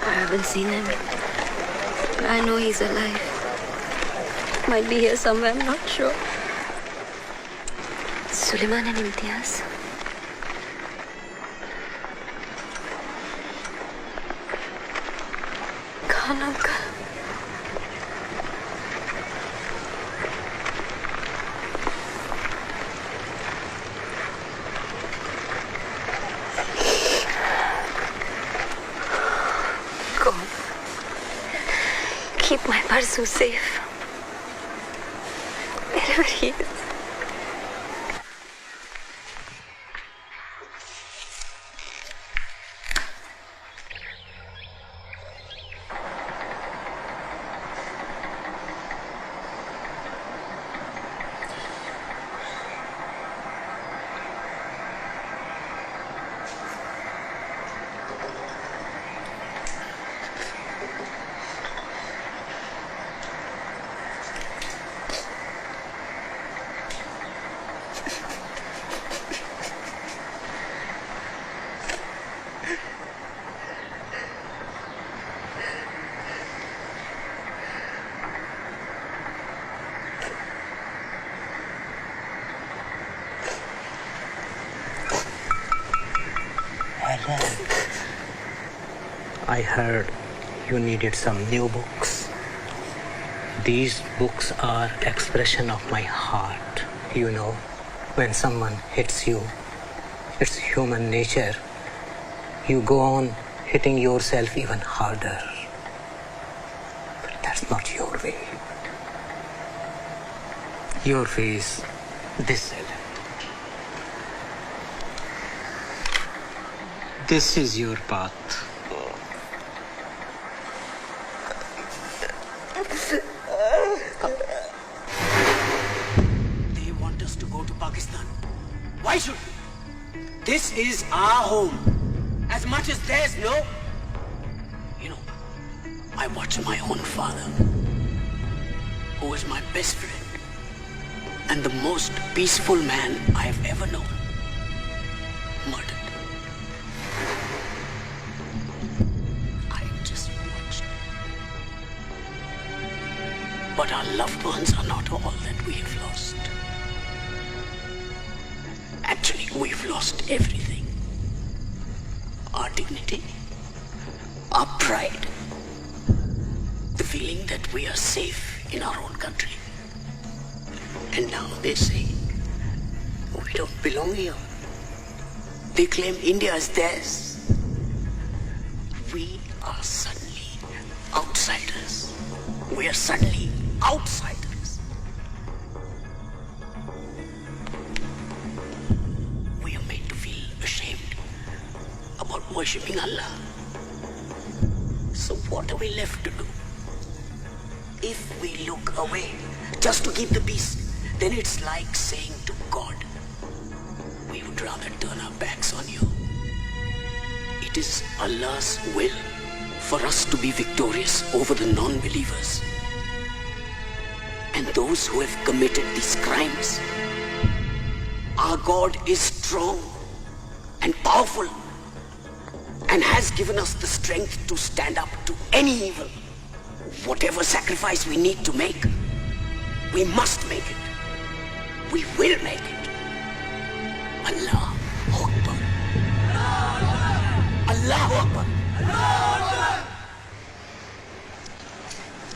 I haven't seen him. I know he's alive. Might be here somewhere, I'm not sure. Suleiman and Imtiaz. Khan uncle. Keep my Parsu safe. Wherever he is. I heard you needed some new books. These books are expression of my heart. You know, when someone hits you, it's human nature. You go on hitting yourself even harder. But that's not your way. Your way is this. This is your path. They want us to go to Pakistan. Why should we? This is our home. As much as theirs, no? You know, I watched my own father, who was my best friend and the most peaceful man I have ever known, murdered. But our loved ones are not all that we have lost. Actually, we've lost everything. Our dignity, our pride, the feeling that we are safe in our own country. And now they say, we don't belong here. They claim India is theirs. We are suddenly outsiders. We are suddenly outsiders. We are made to feel ashamed about worshipping Allah. So what are we left to do? If we look away just to keep the peace, then it's like saying to God, we would rather turn our backs on you. It is Allah's will for us to be victorious over the non-believers and those who have committed these crimes. Our God is strong and powerful and has given us the strength to stand up to any evil. Whatever sacrifice we need to make, we must make it. We will make it. Allah Akbar. Allah Akbar.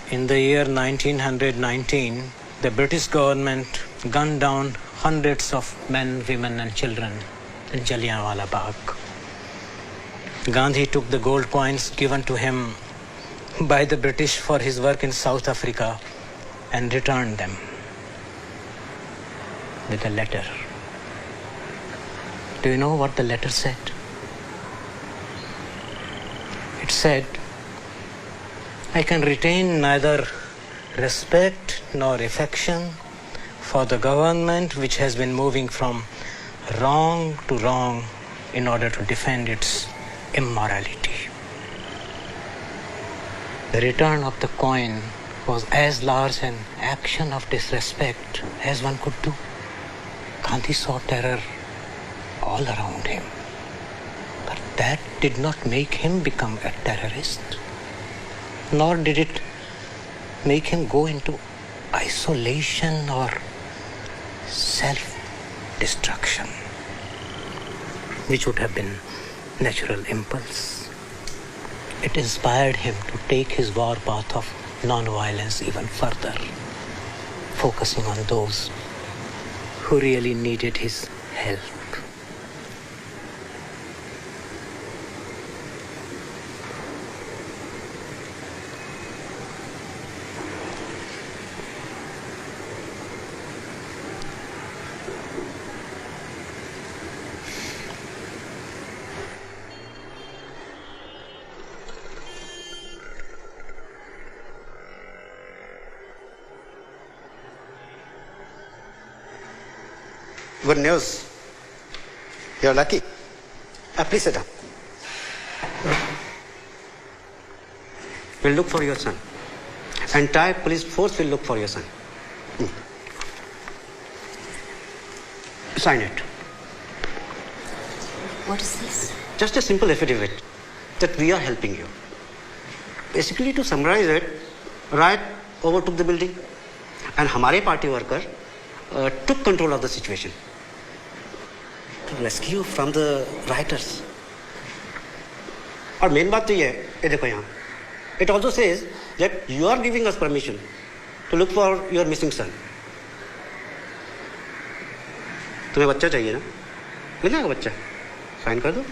In the year 1919, the British government gunned down hundreds of men, women and children in Jallianwala Bagh. Gandhi took the gold coins given to him by the British for his work in South Africa and returned them with a letter. Do you know what the letter said? It said, I can retain neither respect nor affection for the government which has been moving from wrong to wrong in order to defend its immorality. The return of the coin was as large an action of disrespect as one could do. Gandhi saw terror all around him. But that did not make him become a terrorist, nor did it make him go into isolation or self-destruction, which would have been natural impulse. It inspired him to take his war path of non-violence even further, focusing on those who really needed his help. Good news. You're lucky. Please sit down. We'll look for your son. Entire police force will look for your son. Sign it. What is this? Just a simple affidavit that we are helping you. Basically, to summarize it, riot overtook the building and हमारे party worker took control of the situation to rescue from the rioters. और main बात तो ये है, ये देखो यहाँ. It also says that you are giving us permission to look for your missing son. तुम्हें बच्चा चाहिए ना? मिल जाएगा बच्चा. साइन कर दो.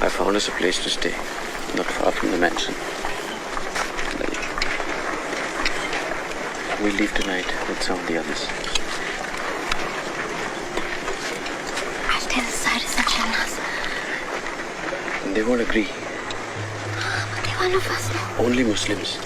I found us a place to stay, not far from the mansion. We'll leave tonight with some of the others. I'll tell Cyrus and Shanaz. They won't agree. But they one of us. Only Muslims.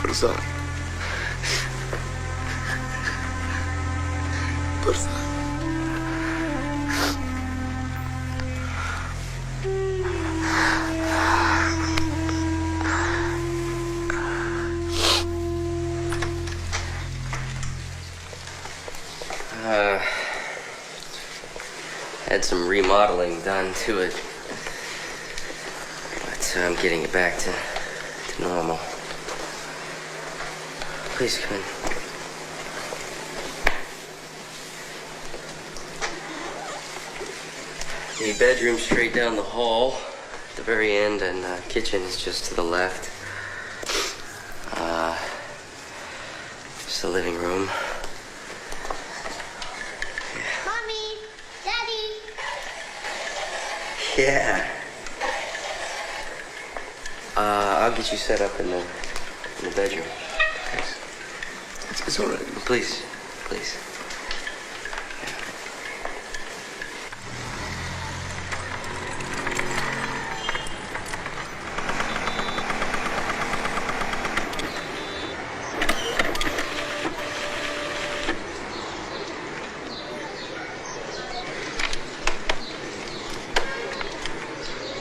Farsan. Farsan. Had some remodeling done to it, but I'm getting it back to normal. Please come in. The bedroom straight down the hall at the very end, and the kitchen is just to the left. Just the living room. Mommy, Daddy. Yeah. I'll get you set up in the bedroom. It's all right. Please, please.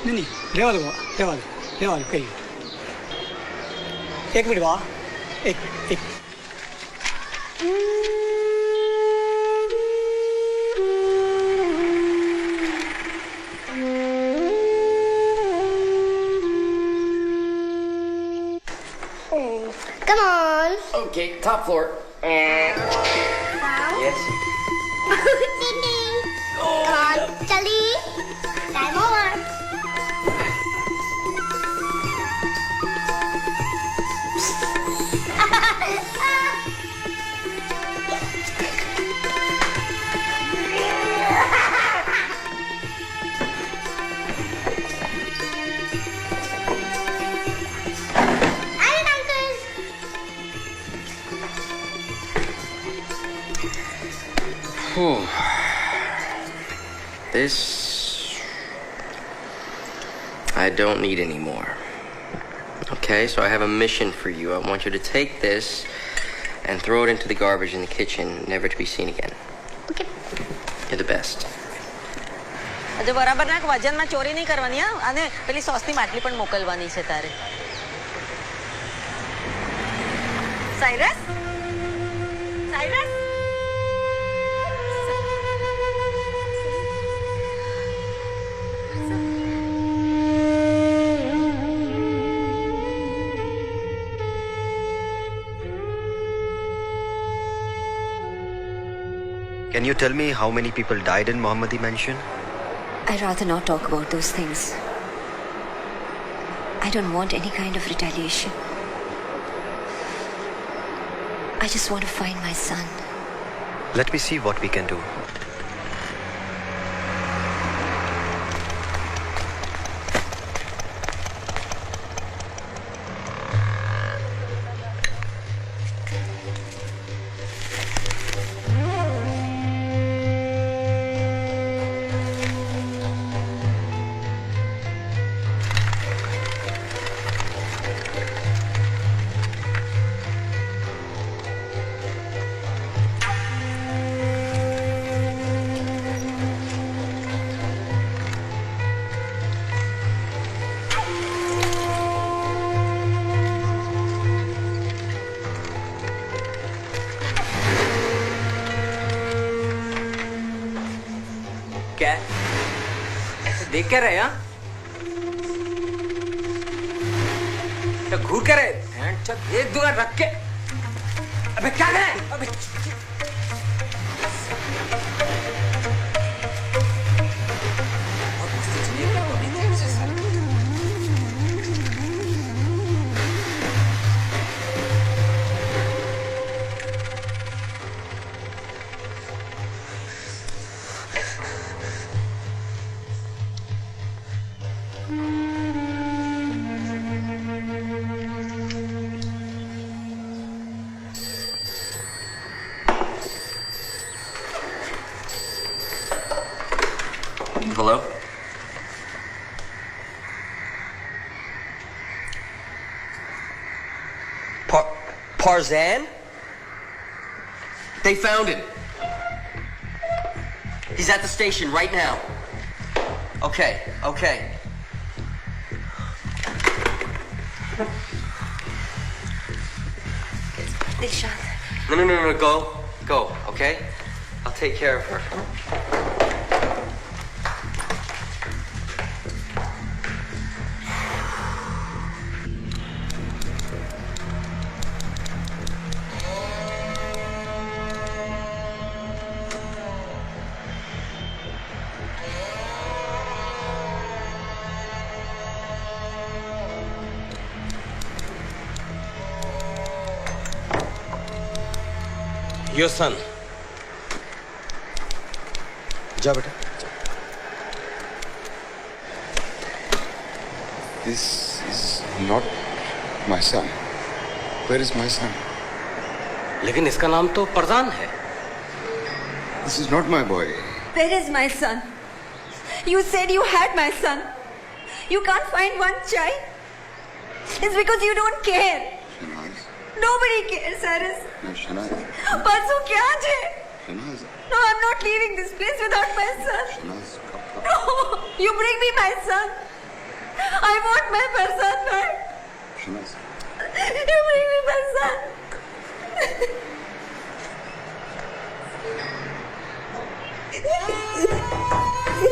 नहीं रेवा दो कहिए एक minute बा एक Come on. Okay, top floor. Yes. Come on, Charlie. Time over. Whew. This I don't need anymore. Okay, so I have a mission for you. I want you to take this and throw it into the garbage in the kitchen, never to be seen again. Okay. You're the best. આજે બરાબર નાખ વજનમાં ચોરી નહીં કરવાની હા અને પેલી સોસની માટલી પણ મોકલવાની છે તારે Cyrus Cyrus Can you tell me how many people died in Mohammadi Mansion? I'd rather not talk about those things. I don't want any kind of retaliation. I just want to find my son. Let me see what we can do. क्या ऐसे देख क्या रहे हैं तो घूर क्या रहे एक दूंगा रख के अबे क्या है अबे Parzan? They found him. He's at the station right now. Okay. Dilshad. No, go, okay? I'll take care of her. Your son. जा बेटा. This is not my son. Where is my son? लेकिन इसका नाम तो परजान है. This is not my boy. Where is my son? You said you had my son. You can't find one child. It's because you don't care. Nobody cares, Cyrus. No, Shanaz. परसों क्या आज है? Shanaz. No, I'm not leaving this place without my son. Shanaz. No, you bring me my son. I want my son back. Shanaz. You bring me my son.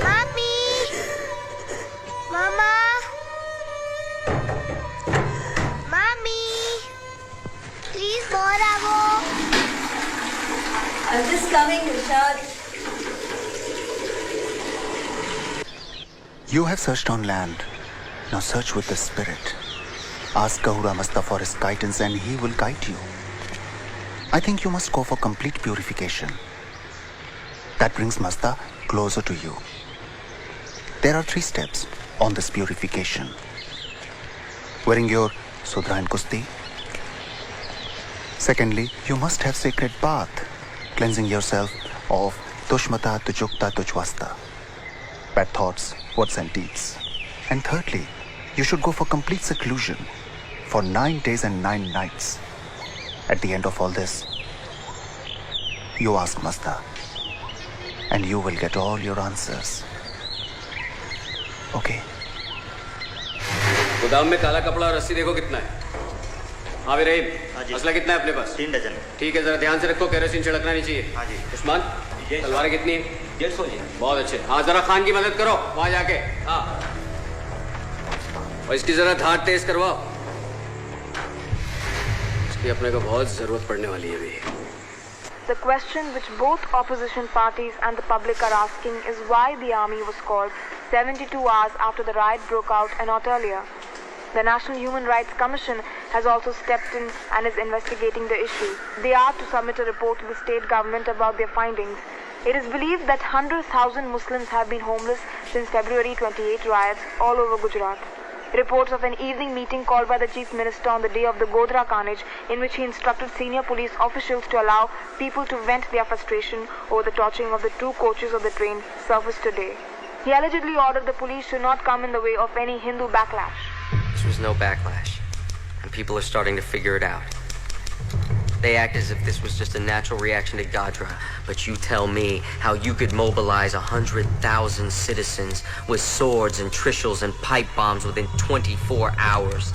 Mommy! Mama! Mommy! Please, Boravo! I'm just coming, Dilshad. You have searched on land. Now search with the spirit. Ask Gahura Masta for his guidance and he will guide you. I think you must go for complete purification. That brings Masta closer to you. There are 3 steps on this purification. Wearing your Sudra and Kusti. Secondly, you must have sacred bath, cleansing yourself of Tushmata, Tujukta, Tujwasta, bad thoughts, words and deeds. And thirdly, you should go for complete seclusion for 9 days and 9 nights. At the end of all this, you ask Masta, and you will get all your answers. Okay? गोदाम में काला कपड़ा और रस्सी देखो कितना है. हाँ भी रहीम, असला कितना है अपने पास? 3 डजन. ठीक है, जरा ध्यान से रखो, केरोसिन छिड़कना नहीं चाहिए. हाँ जी. उस्मान, तलवारें कितनी है? 150 जी. बहुत अच्छे. हाँ, जरा खान की मदद करो वहां जाके. हाँ, और इसकी जरा धार तेज करवाओ. इसकी अपने को बहुत जरूरत पड़ने वाली है अभी. The question which both opposition parties and the public are asking is why the army was called 72 hours after the riot broke out and not earlier. The National Human Rights Commission has also stepped in and is investigating the issue. They are to submit a report to the state government about their findings. It is believed that 100,000 Muslims have been homeless since February 28 riots all over Gujarat. Reports of an evening meeting called by the Chief Minister on the day of the Godhra carnage, in which he instructed senior police officials to allow people to vent their frustration over the torching of the 2 coaches of the train, surfaced today. He allegedly ordered the police to not come in the way of any Hindu backlash. This was no backlash, and people are starting to figure it out. They act as if this was just a natural reaction to Godhra, but you tell me how you could mobilize 100,000 citizens with swords and trishles and pipe bombs within 24 hours.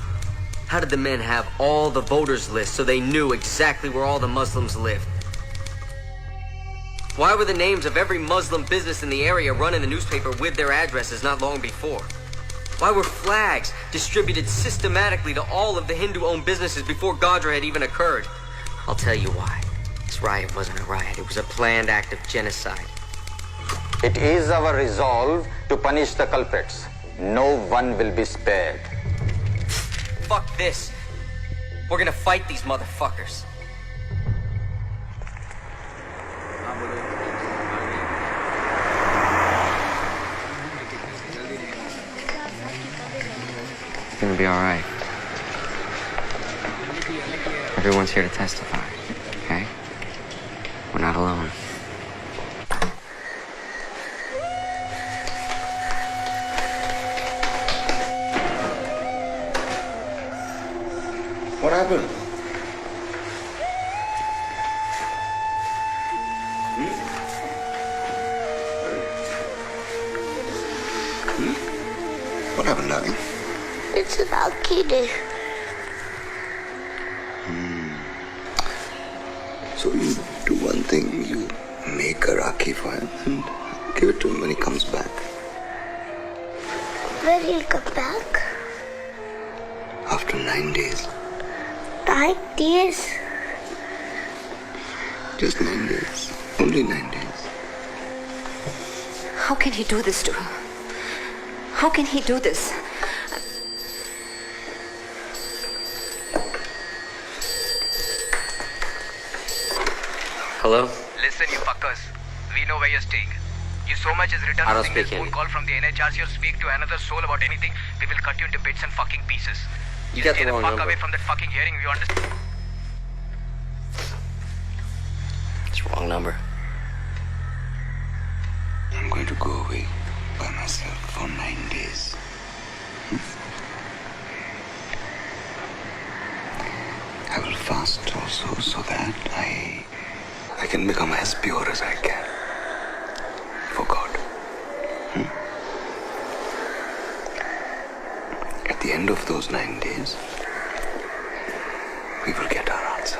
How did the men have all the voters lists so they knew exactly where all the Muslims lived? Why were the names of every Muslim business in the area run in the newspaper with their addresses not long before? Why were flags distributed systematically to all of the Hindu-owned businesses before Godhra had even occurred? I'll tell you why. This riot wasn't a riot. It was a planned act of genocide. It is our resolve to punish the culprits. No one will be spared. Fuck this. We're gonna fight these motherfuckers. It's gonna be alright. Everyone's here to testify, okay? We're not alone. What happened? What happened, darling? It's an Rakhi day. So you do one thing, you make a Rakhi for him and give it to him when he comes back. When he'll come back? After 9 days. 9 days? Just 9 days. Only 9 days. How can he do this to her? How can he do this? Hello? Listen, you fuckers. We know where you're staying. You so much as return I a don't single speak phone Hindi. call from the NHRC or speak to another soul about anything, we will cut you into bits and fucking pieces. You Just got stay the the wrong fuck number. away from that fucking hearing, you understand? It's wrong number. I'm going to go away by myself for 9 days. I will fast also so that I can become as pure as I can. For God. At the end of those 9 days, we will get our answer.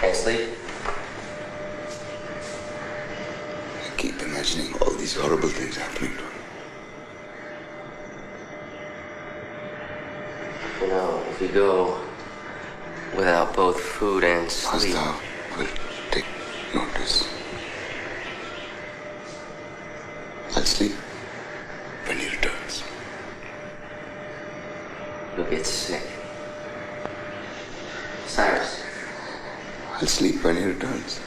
Can't sleep? I keep imagining all these horrible things happening to him. You know, if you go without both food and sleep... Thou will take notice. I'll sleep when he returns. You'll get sick. Cyrus. I'll sleep when he returns.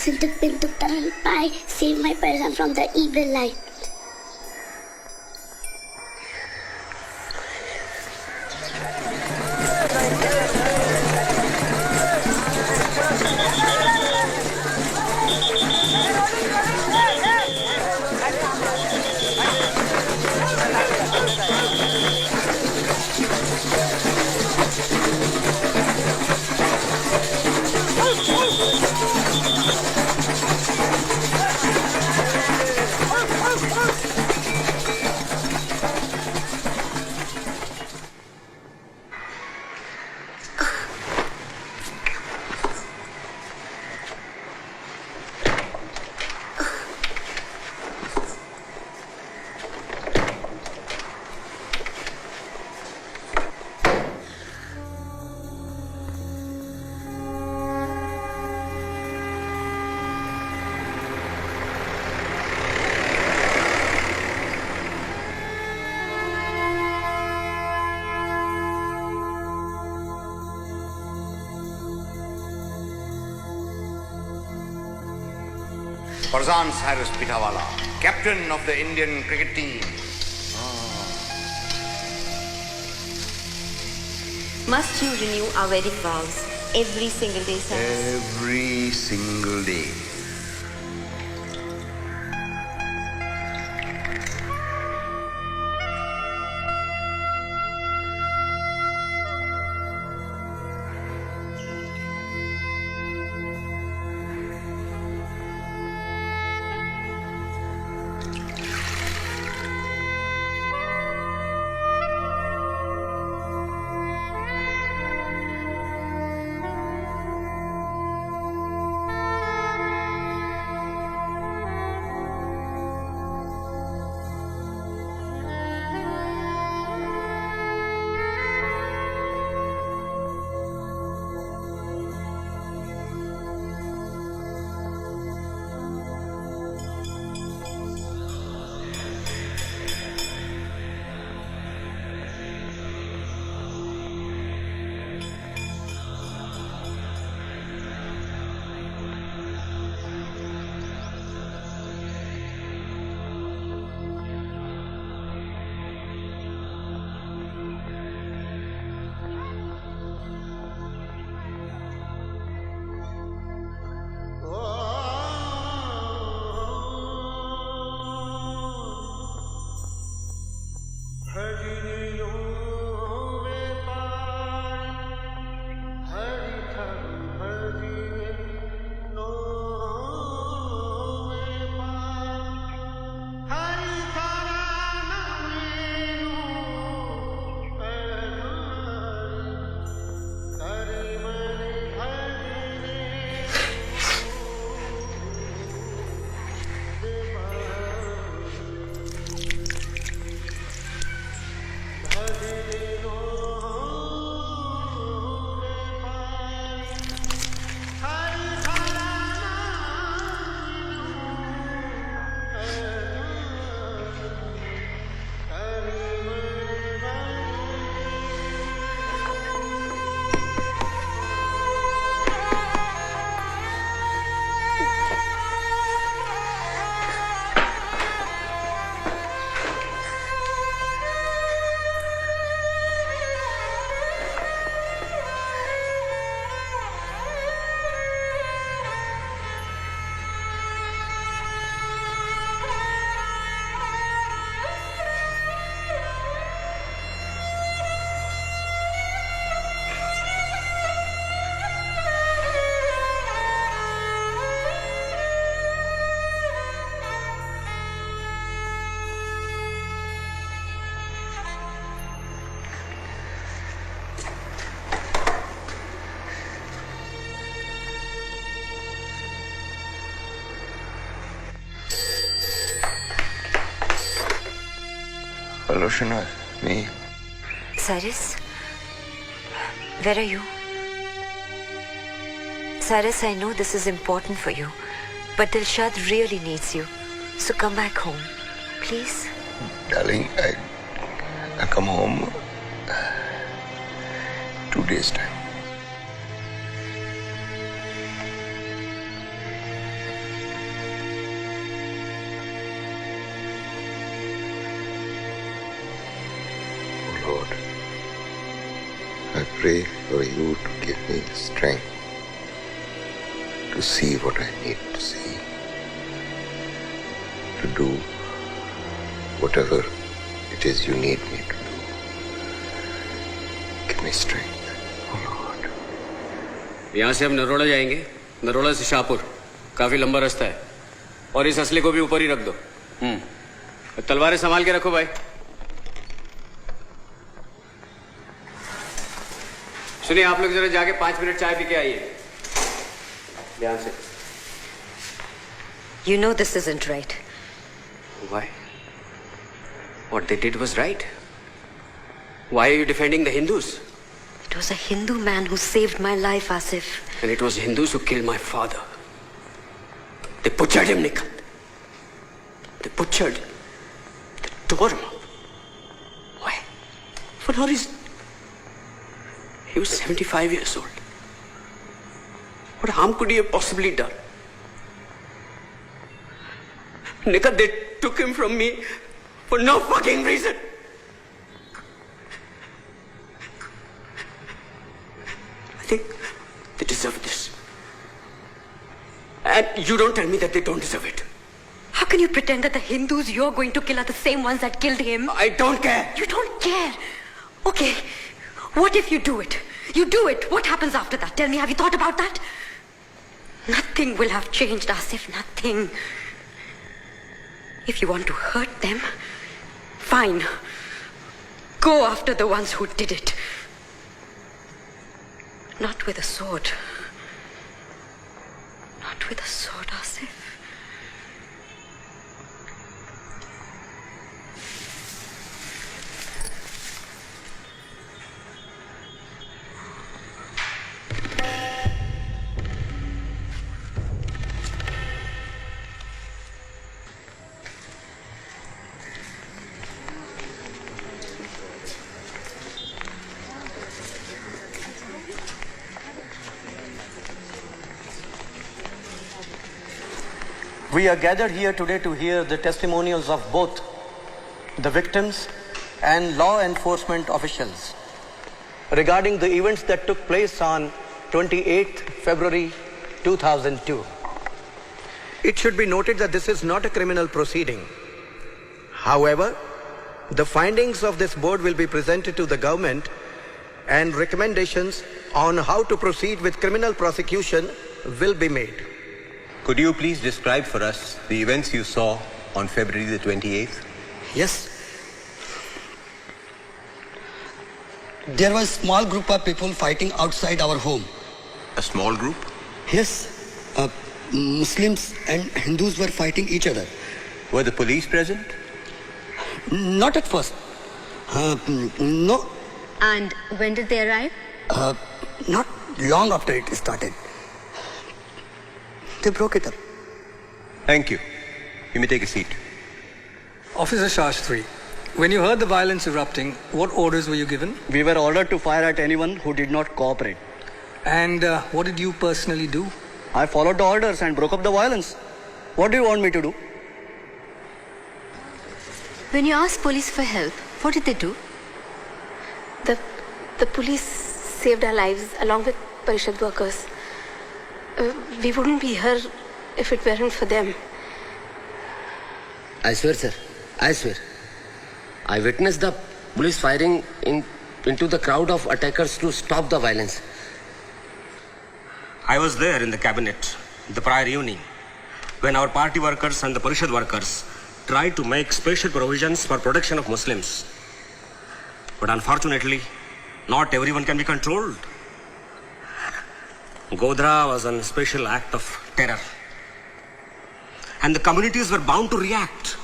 Sintuk Pintuk Taral Pai, save my person from the evil light. Farzan Cyrus Pitawala, captain of the Indian cricket team. Must you renew our wedding vows every single day, Cyrus? Every single day. Hello, Shana. Me. Cyrus? Where are you? Cyrus, I know this is important for you, but Dilshad really needs you. So come back home, please. Darling, I come home 2 days' time. Oh Lord, I pray for you to give me the strength to see what I need to see, to do whatever it is you need me to do. Give me strength. यहाँ से हम नरोड़ा जाएंगे, नरोड़ा से शाहपुर, काफी लंबा रास्ता है, और इस असले को भी ऊपर ही रख दो। तलवारें संभाल के रखो भाई। सुनिए, आप लोग जरा जाके 5 मिनट चाय पी के आइए। ध्यान से। You know this isn't right. Why? What they did was right. Why are you defending the Hindus? It was a Hindu man who saved my life, Asif. And it was Hindus who killed my father. They butchered him, Nikhil. They butchered. They tore him up. Why? For no reason. He was 75 years old. What harm could he have possibly done? Nikat, they took him from me for no fucking reason. I think they deserve this. And you don't tell me that they don't deserve it. How can you pretend that the Hindus you're going to kill are the same ones that killed him? I don't care. You don't care? Okay. What if you do it? You do it. What happens after that? Tell me, have you thought about that? Nothing will have changed, Asif. Nothing. If you want to hurt them, fine. Go after the ones who did it. Not with a sword. Not with a sword, Asif. We are gathered here today to hear the testimonials of both the victims and law enforcement officials regarding the events that took place on 28th February 2002. It should be noted that this is not a criminal proceeding. However, the findings of this board will be presented to the government and recommendations on how to proceed with criminal prosecution will be made. Could you please describe for us the events you saw on February the 28th? Yes. There was a small group of people fighting outside our home. A small group? Yes. Muslims and Hindus were fighting each other. Were the police present? Not at first. No. And when did they arrive? Not long after it started. They broke it up. Thank you. You may take a seat. Officer Shastri, when you heard the violence erupting, what orders were you given? We were ordered to fire at anyone who did not cooperate. And what did you personally do? I followed the orders and broke up the violence. What do you want me to do? When you asked police for help, what did they do? The police saved our lives along with Parishad workers. We wouldn't be here if it weren't for them. I swear, sir. I swear. I witnessed the police firing into the crowd of attackers to stop the violence. I was there in the cabinet the prior evening when our party workers and the Parishad workers tried to make special provisions for protection of Muslims. But unfortunately, not everyone can be controlled. Godhra was a special act of terror. And the communities were bound to react.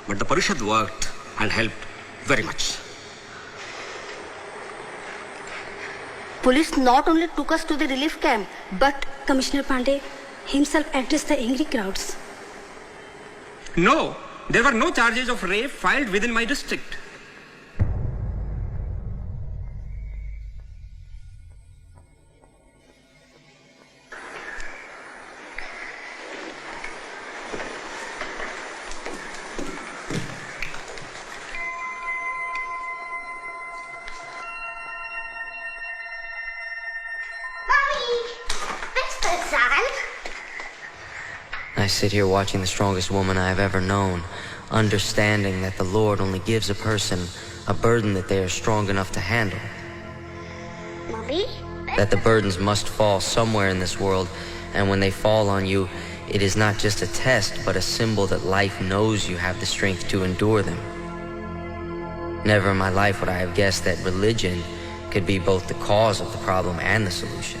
But the Parishad worked and helped very much. Police not only took us to the relief camp, but Commissioner Pandey himself addressed the angry crowds. No, there were no charges of rape filed within my district. I sit here watching the strongest woman I have ever known, understanding that the Lord only gives a person a burden that they are strong enough to handle. Mommy? That the burdens must fall somewhere in this world, and when they fall on you, it is not just a test, but a symbol that life knows you have the strength to endure them. Never in my life would I have guessed that religion could be both the cause of the problem and the solution.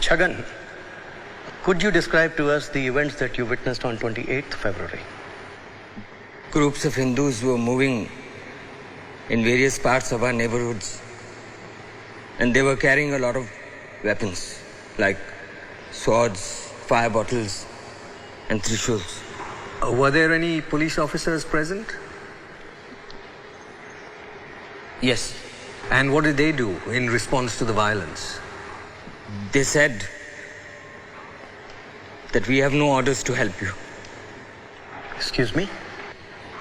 Chhagan, could you describe to us the events that you witnessed on 28th February? Groups of Hindus were moving in various parts of our neighborhoods, and they were carrying a lot of weapons like swords, fire bottles, and trishuls. Were there any police officers present? Yes. And what did they do in response to the violence? They said that we have no orders to help you. Excuse me?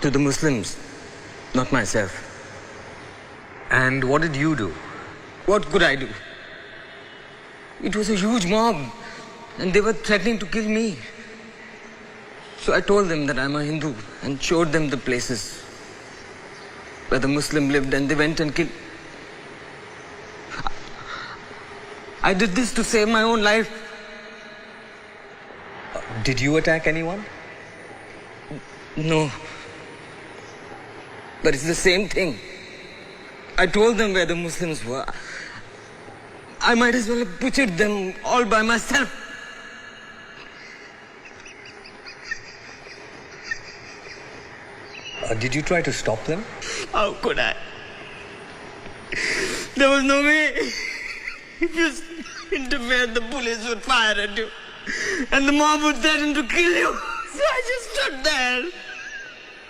To the Muslims, not myself. And what did you do? What could I do? It was a huge mob, and they were threatening to kill me. So I told them that I'm a Hindu and showed them the places where the Muslim lived, and they went and killed. I did this to save my own life. Did you attack anyone? No. But it's the same thing. I told them where the Muslims were. I might as well have butchered them all by myself. Did you try to stop them? How could I? There was no way. If you interfered, the police would fire at you. And the mob would threaten to kill you. So I just stood there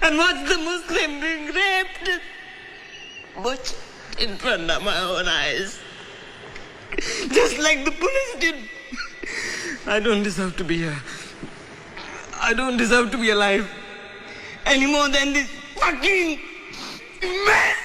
and watched the Muslim being raped. Butchered in front of my own eyes. Just like the police did. I don't deserve to be here. I don't deserve to be alive. Any more than this fucking mess.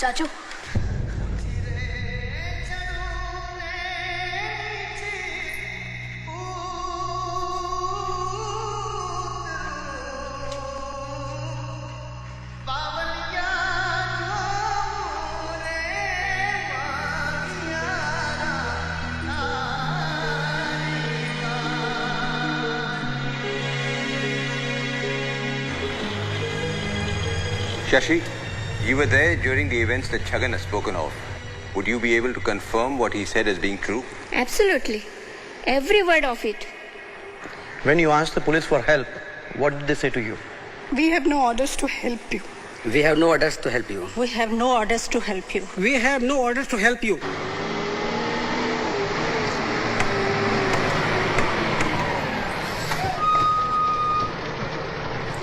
चाचू Shashi, you were there during the events that Chhagan has spoken of. Would you be able to confirm what he said as being true? Absolutely. Every word of it. When you asked the police for help, what did they say to you? We have no orders to help you. We have no orders to help you. We have no orders to help you. We have no orders to help you.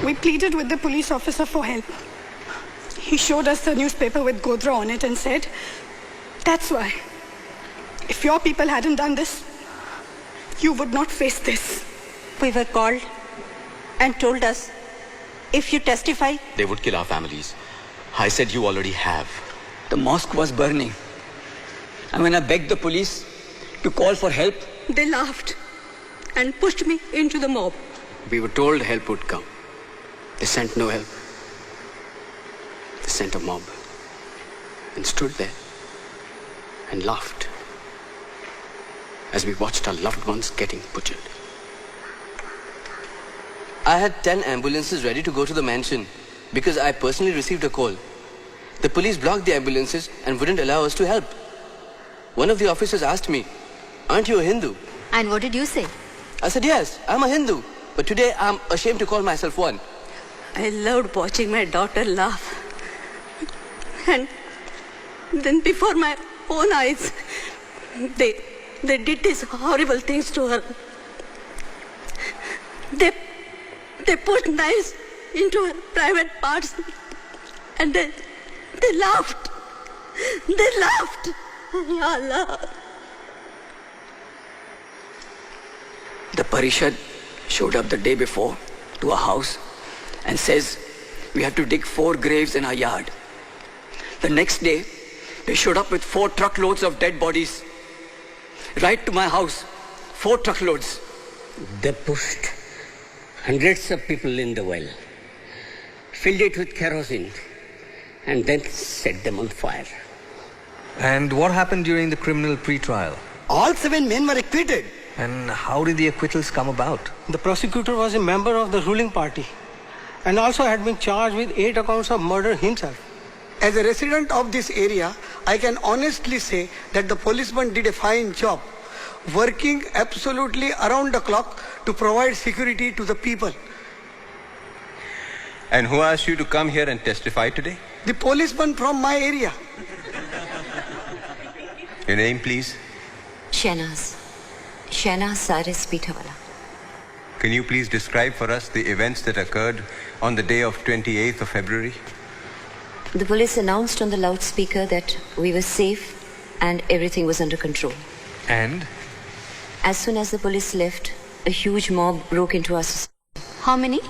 We pleaded with the police officer for help. He showed us the newspaper with Godra on it and said, that's why. If your people hadn't done this, you would not face this. We were called and told us, if you testify, they would kill our families. I said you already have. The mosque was burning. And when I begged the police to call for help, they laughed and pushed me into the mob. we were told help would come. They sent no help. They sent a mob and stood there and laughed as we watched our loved ones getting butchered. I had 10 ambulances ready to go to the mansion because I personally received a call. The police blocked the ambulances and wouldn't allow us to help. One of the officers asked me, "Aren't you a Hindu?" And what did you say? I said, "Yes, I'm a Hindu, but today I'm ashamed to call myself one." I loved watching my daughter laugh. And then before my own eyes, they did these horrible things to her. They put knives into her private parts and they laughed. They laughed. Ya Allah. The Parishad showed up the day before to our house and says we have to dig 4 graves in our yard. The next day, they showed up with 4 truckloads of dead bodies. Right to my house, 4 truckloads. They pushed hundreds of people in the well, filled it with kerosene, and then set them on fire. And what happened during the criminal pre-trial? All 7 men were acquitted. And how did the acquittals come about? The prosecutor was a member of the ruling party and also had been charged with 8 accounts of murder himself. As a resident of this area, I can honestly say that the policemen did a fine job, working absolutely around the clock to provide security to the people. And who asked you to come here and testify today? The policeman from my area. Your name, please? Shahnaz Saris Pitawala. Can you please describe for us the events that occurred on the day of 28th of February? The police announced on the loudspeaker that we were safe and everything was under control. And? As soon as the police left, a huge mob broke into our society. How many?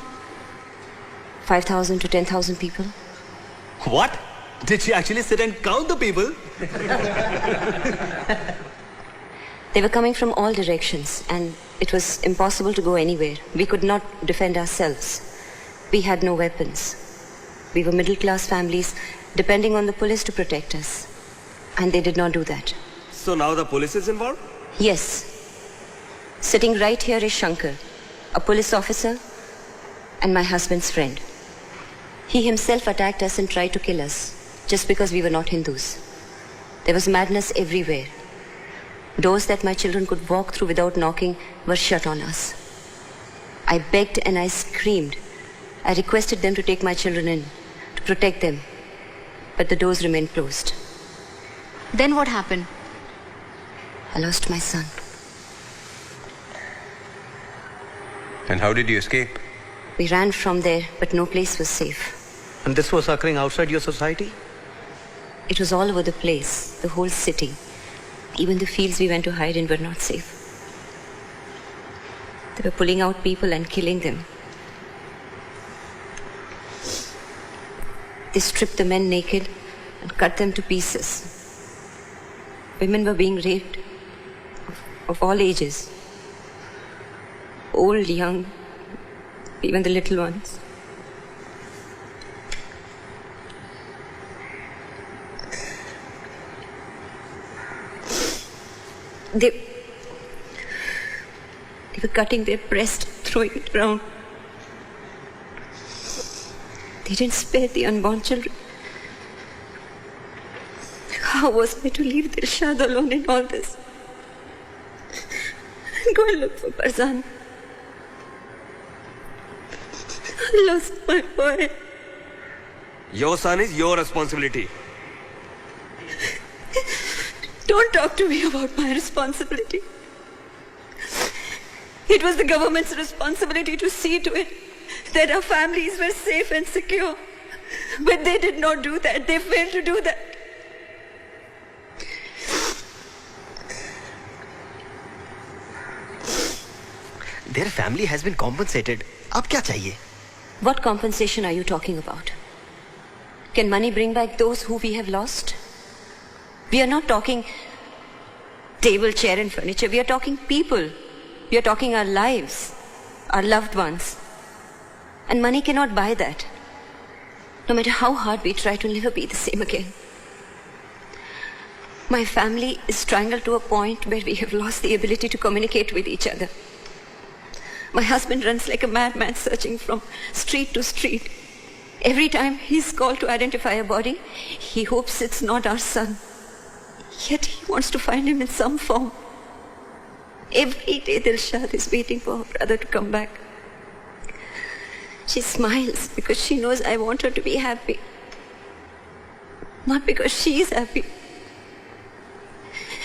5,000 to 10,000 people. What? Did she actually sit and count the people? They were coming from all directions and it was impossible to go anywhere. We could not defend ourselves. We had no weapons. We were middle-class families depending on the police to protect us. And they did not do that. So now the police is involved? Yes. Sitting right here is Shankar, a police officer and my husband's friend. He himself attacked us and tried to kill us just because we were not Hindus. There was madness everywhere. Doors that my children could walk through without knocking were shut on us. I begged and I screamed. I requested them to take my children in, to protect them. But the doors remained closed. Then what happened? I lost my son. And how did you escape? We ran from there, but no place was safe. And this was occurring outside your society? It was all over the place, the whole city. Even the fields we went to hide in were not safe. They were pulling out people and killing them. They stripped the men naked and cut them to pieces. Women were being raped of all ages. Old, young, even the little ones. They were cutting their breast, throwing it around. They didn't spare the unborn children. How was I to leave Dilshad alone in all this? Go and look for Farzan. I lost my boy. Your son is your responsibility. Don't talk to me about my responsibility. It was the government's responsibility to see to it that our families were safe and secure. But they did not do that. They failed to do that. Their family has been compensated. Ab kya chahiye? What compensation are you talking about? Can money bring back those who we have lost? We are not talking table, chair and furniture. We are talking people. We are talking our lives, our loved ones. And money cannot buy that. No matter how hard we try, to never be the same again. My family is strangled to a point where we have lost the ability to communicate with each other. My husband runs like a madman searching from street to street. Every time he's called to identify a body, he hopes it's not our son. Yet he wants to find him in some form. Every day Dilshad is waiting for her brother to come back. She smiles because she knows I want her to be happy. Not because she is happy.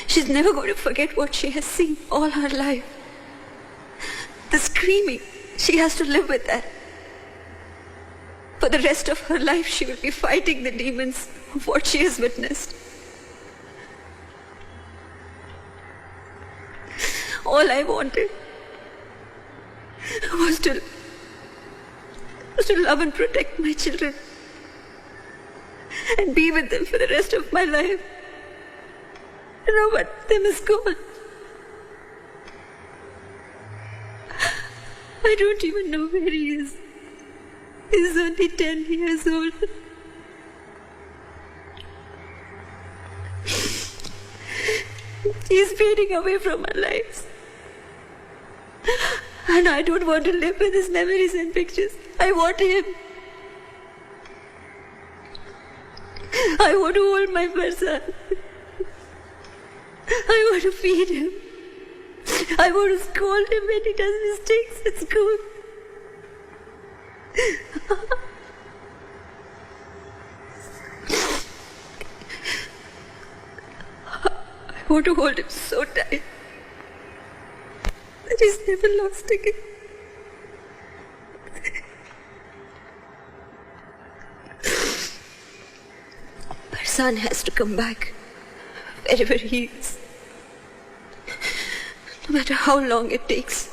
She's never going to forget what she has seen all her life. The screaming, she has to live with that. For the rest of her life, she will be fighting the demons of what she has witnessed. All I wanted was to love and protect my children and be with them for the rest of my life. You know what? Them is gone. I don't even know where he is. He's only 10 years old. He's fading away from our lives. And I don't want to live with his memories and pictures. I want him. I want to hold my person. I want to feed him. I want to scold him when he does mistakes at school. I want to hold him so tight that he's never lost again. Our son has to come back wherever he is. No matter how long it takes.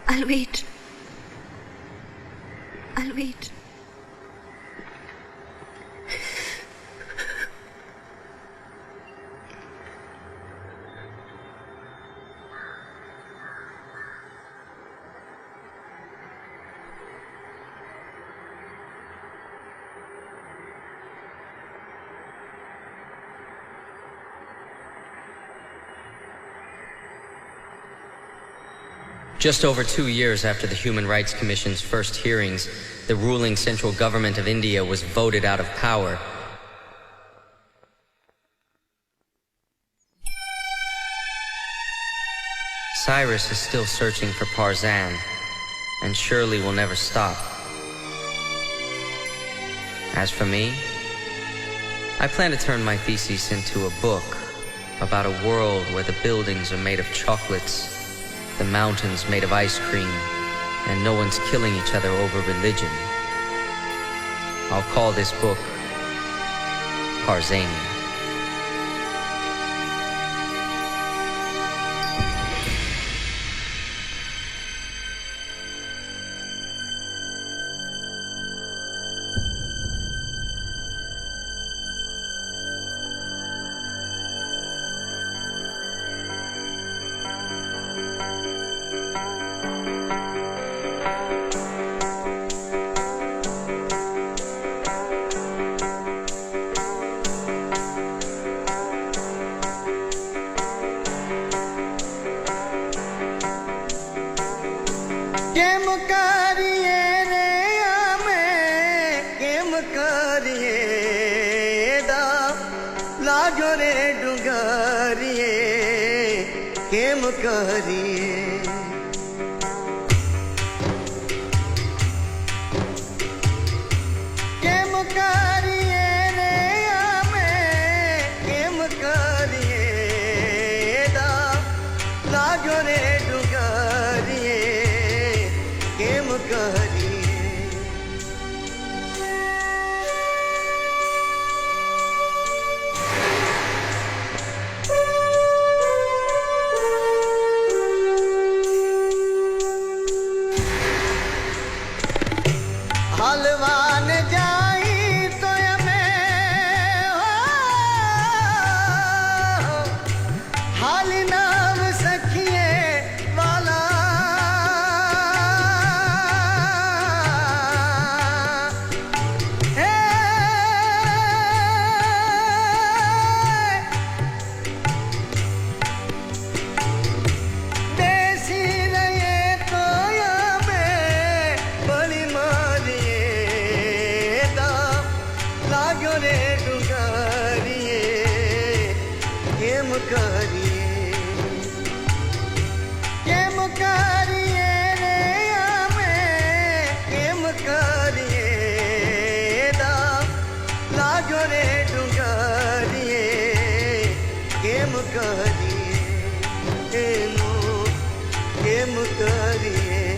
I'll wait. I'll wait. Just over 2 years after the Human Rights Commission's first hearings, the ruling central government of India was voted out of power. Cyrus is still searching for Parzan, and surely will never stop. As for me, I plan to turn my thesis into a book about a world where the buildings are made of chocolates, the mountains made of ice cream, and no one's killing each other over religion. I'll call this book Parzania. Kariye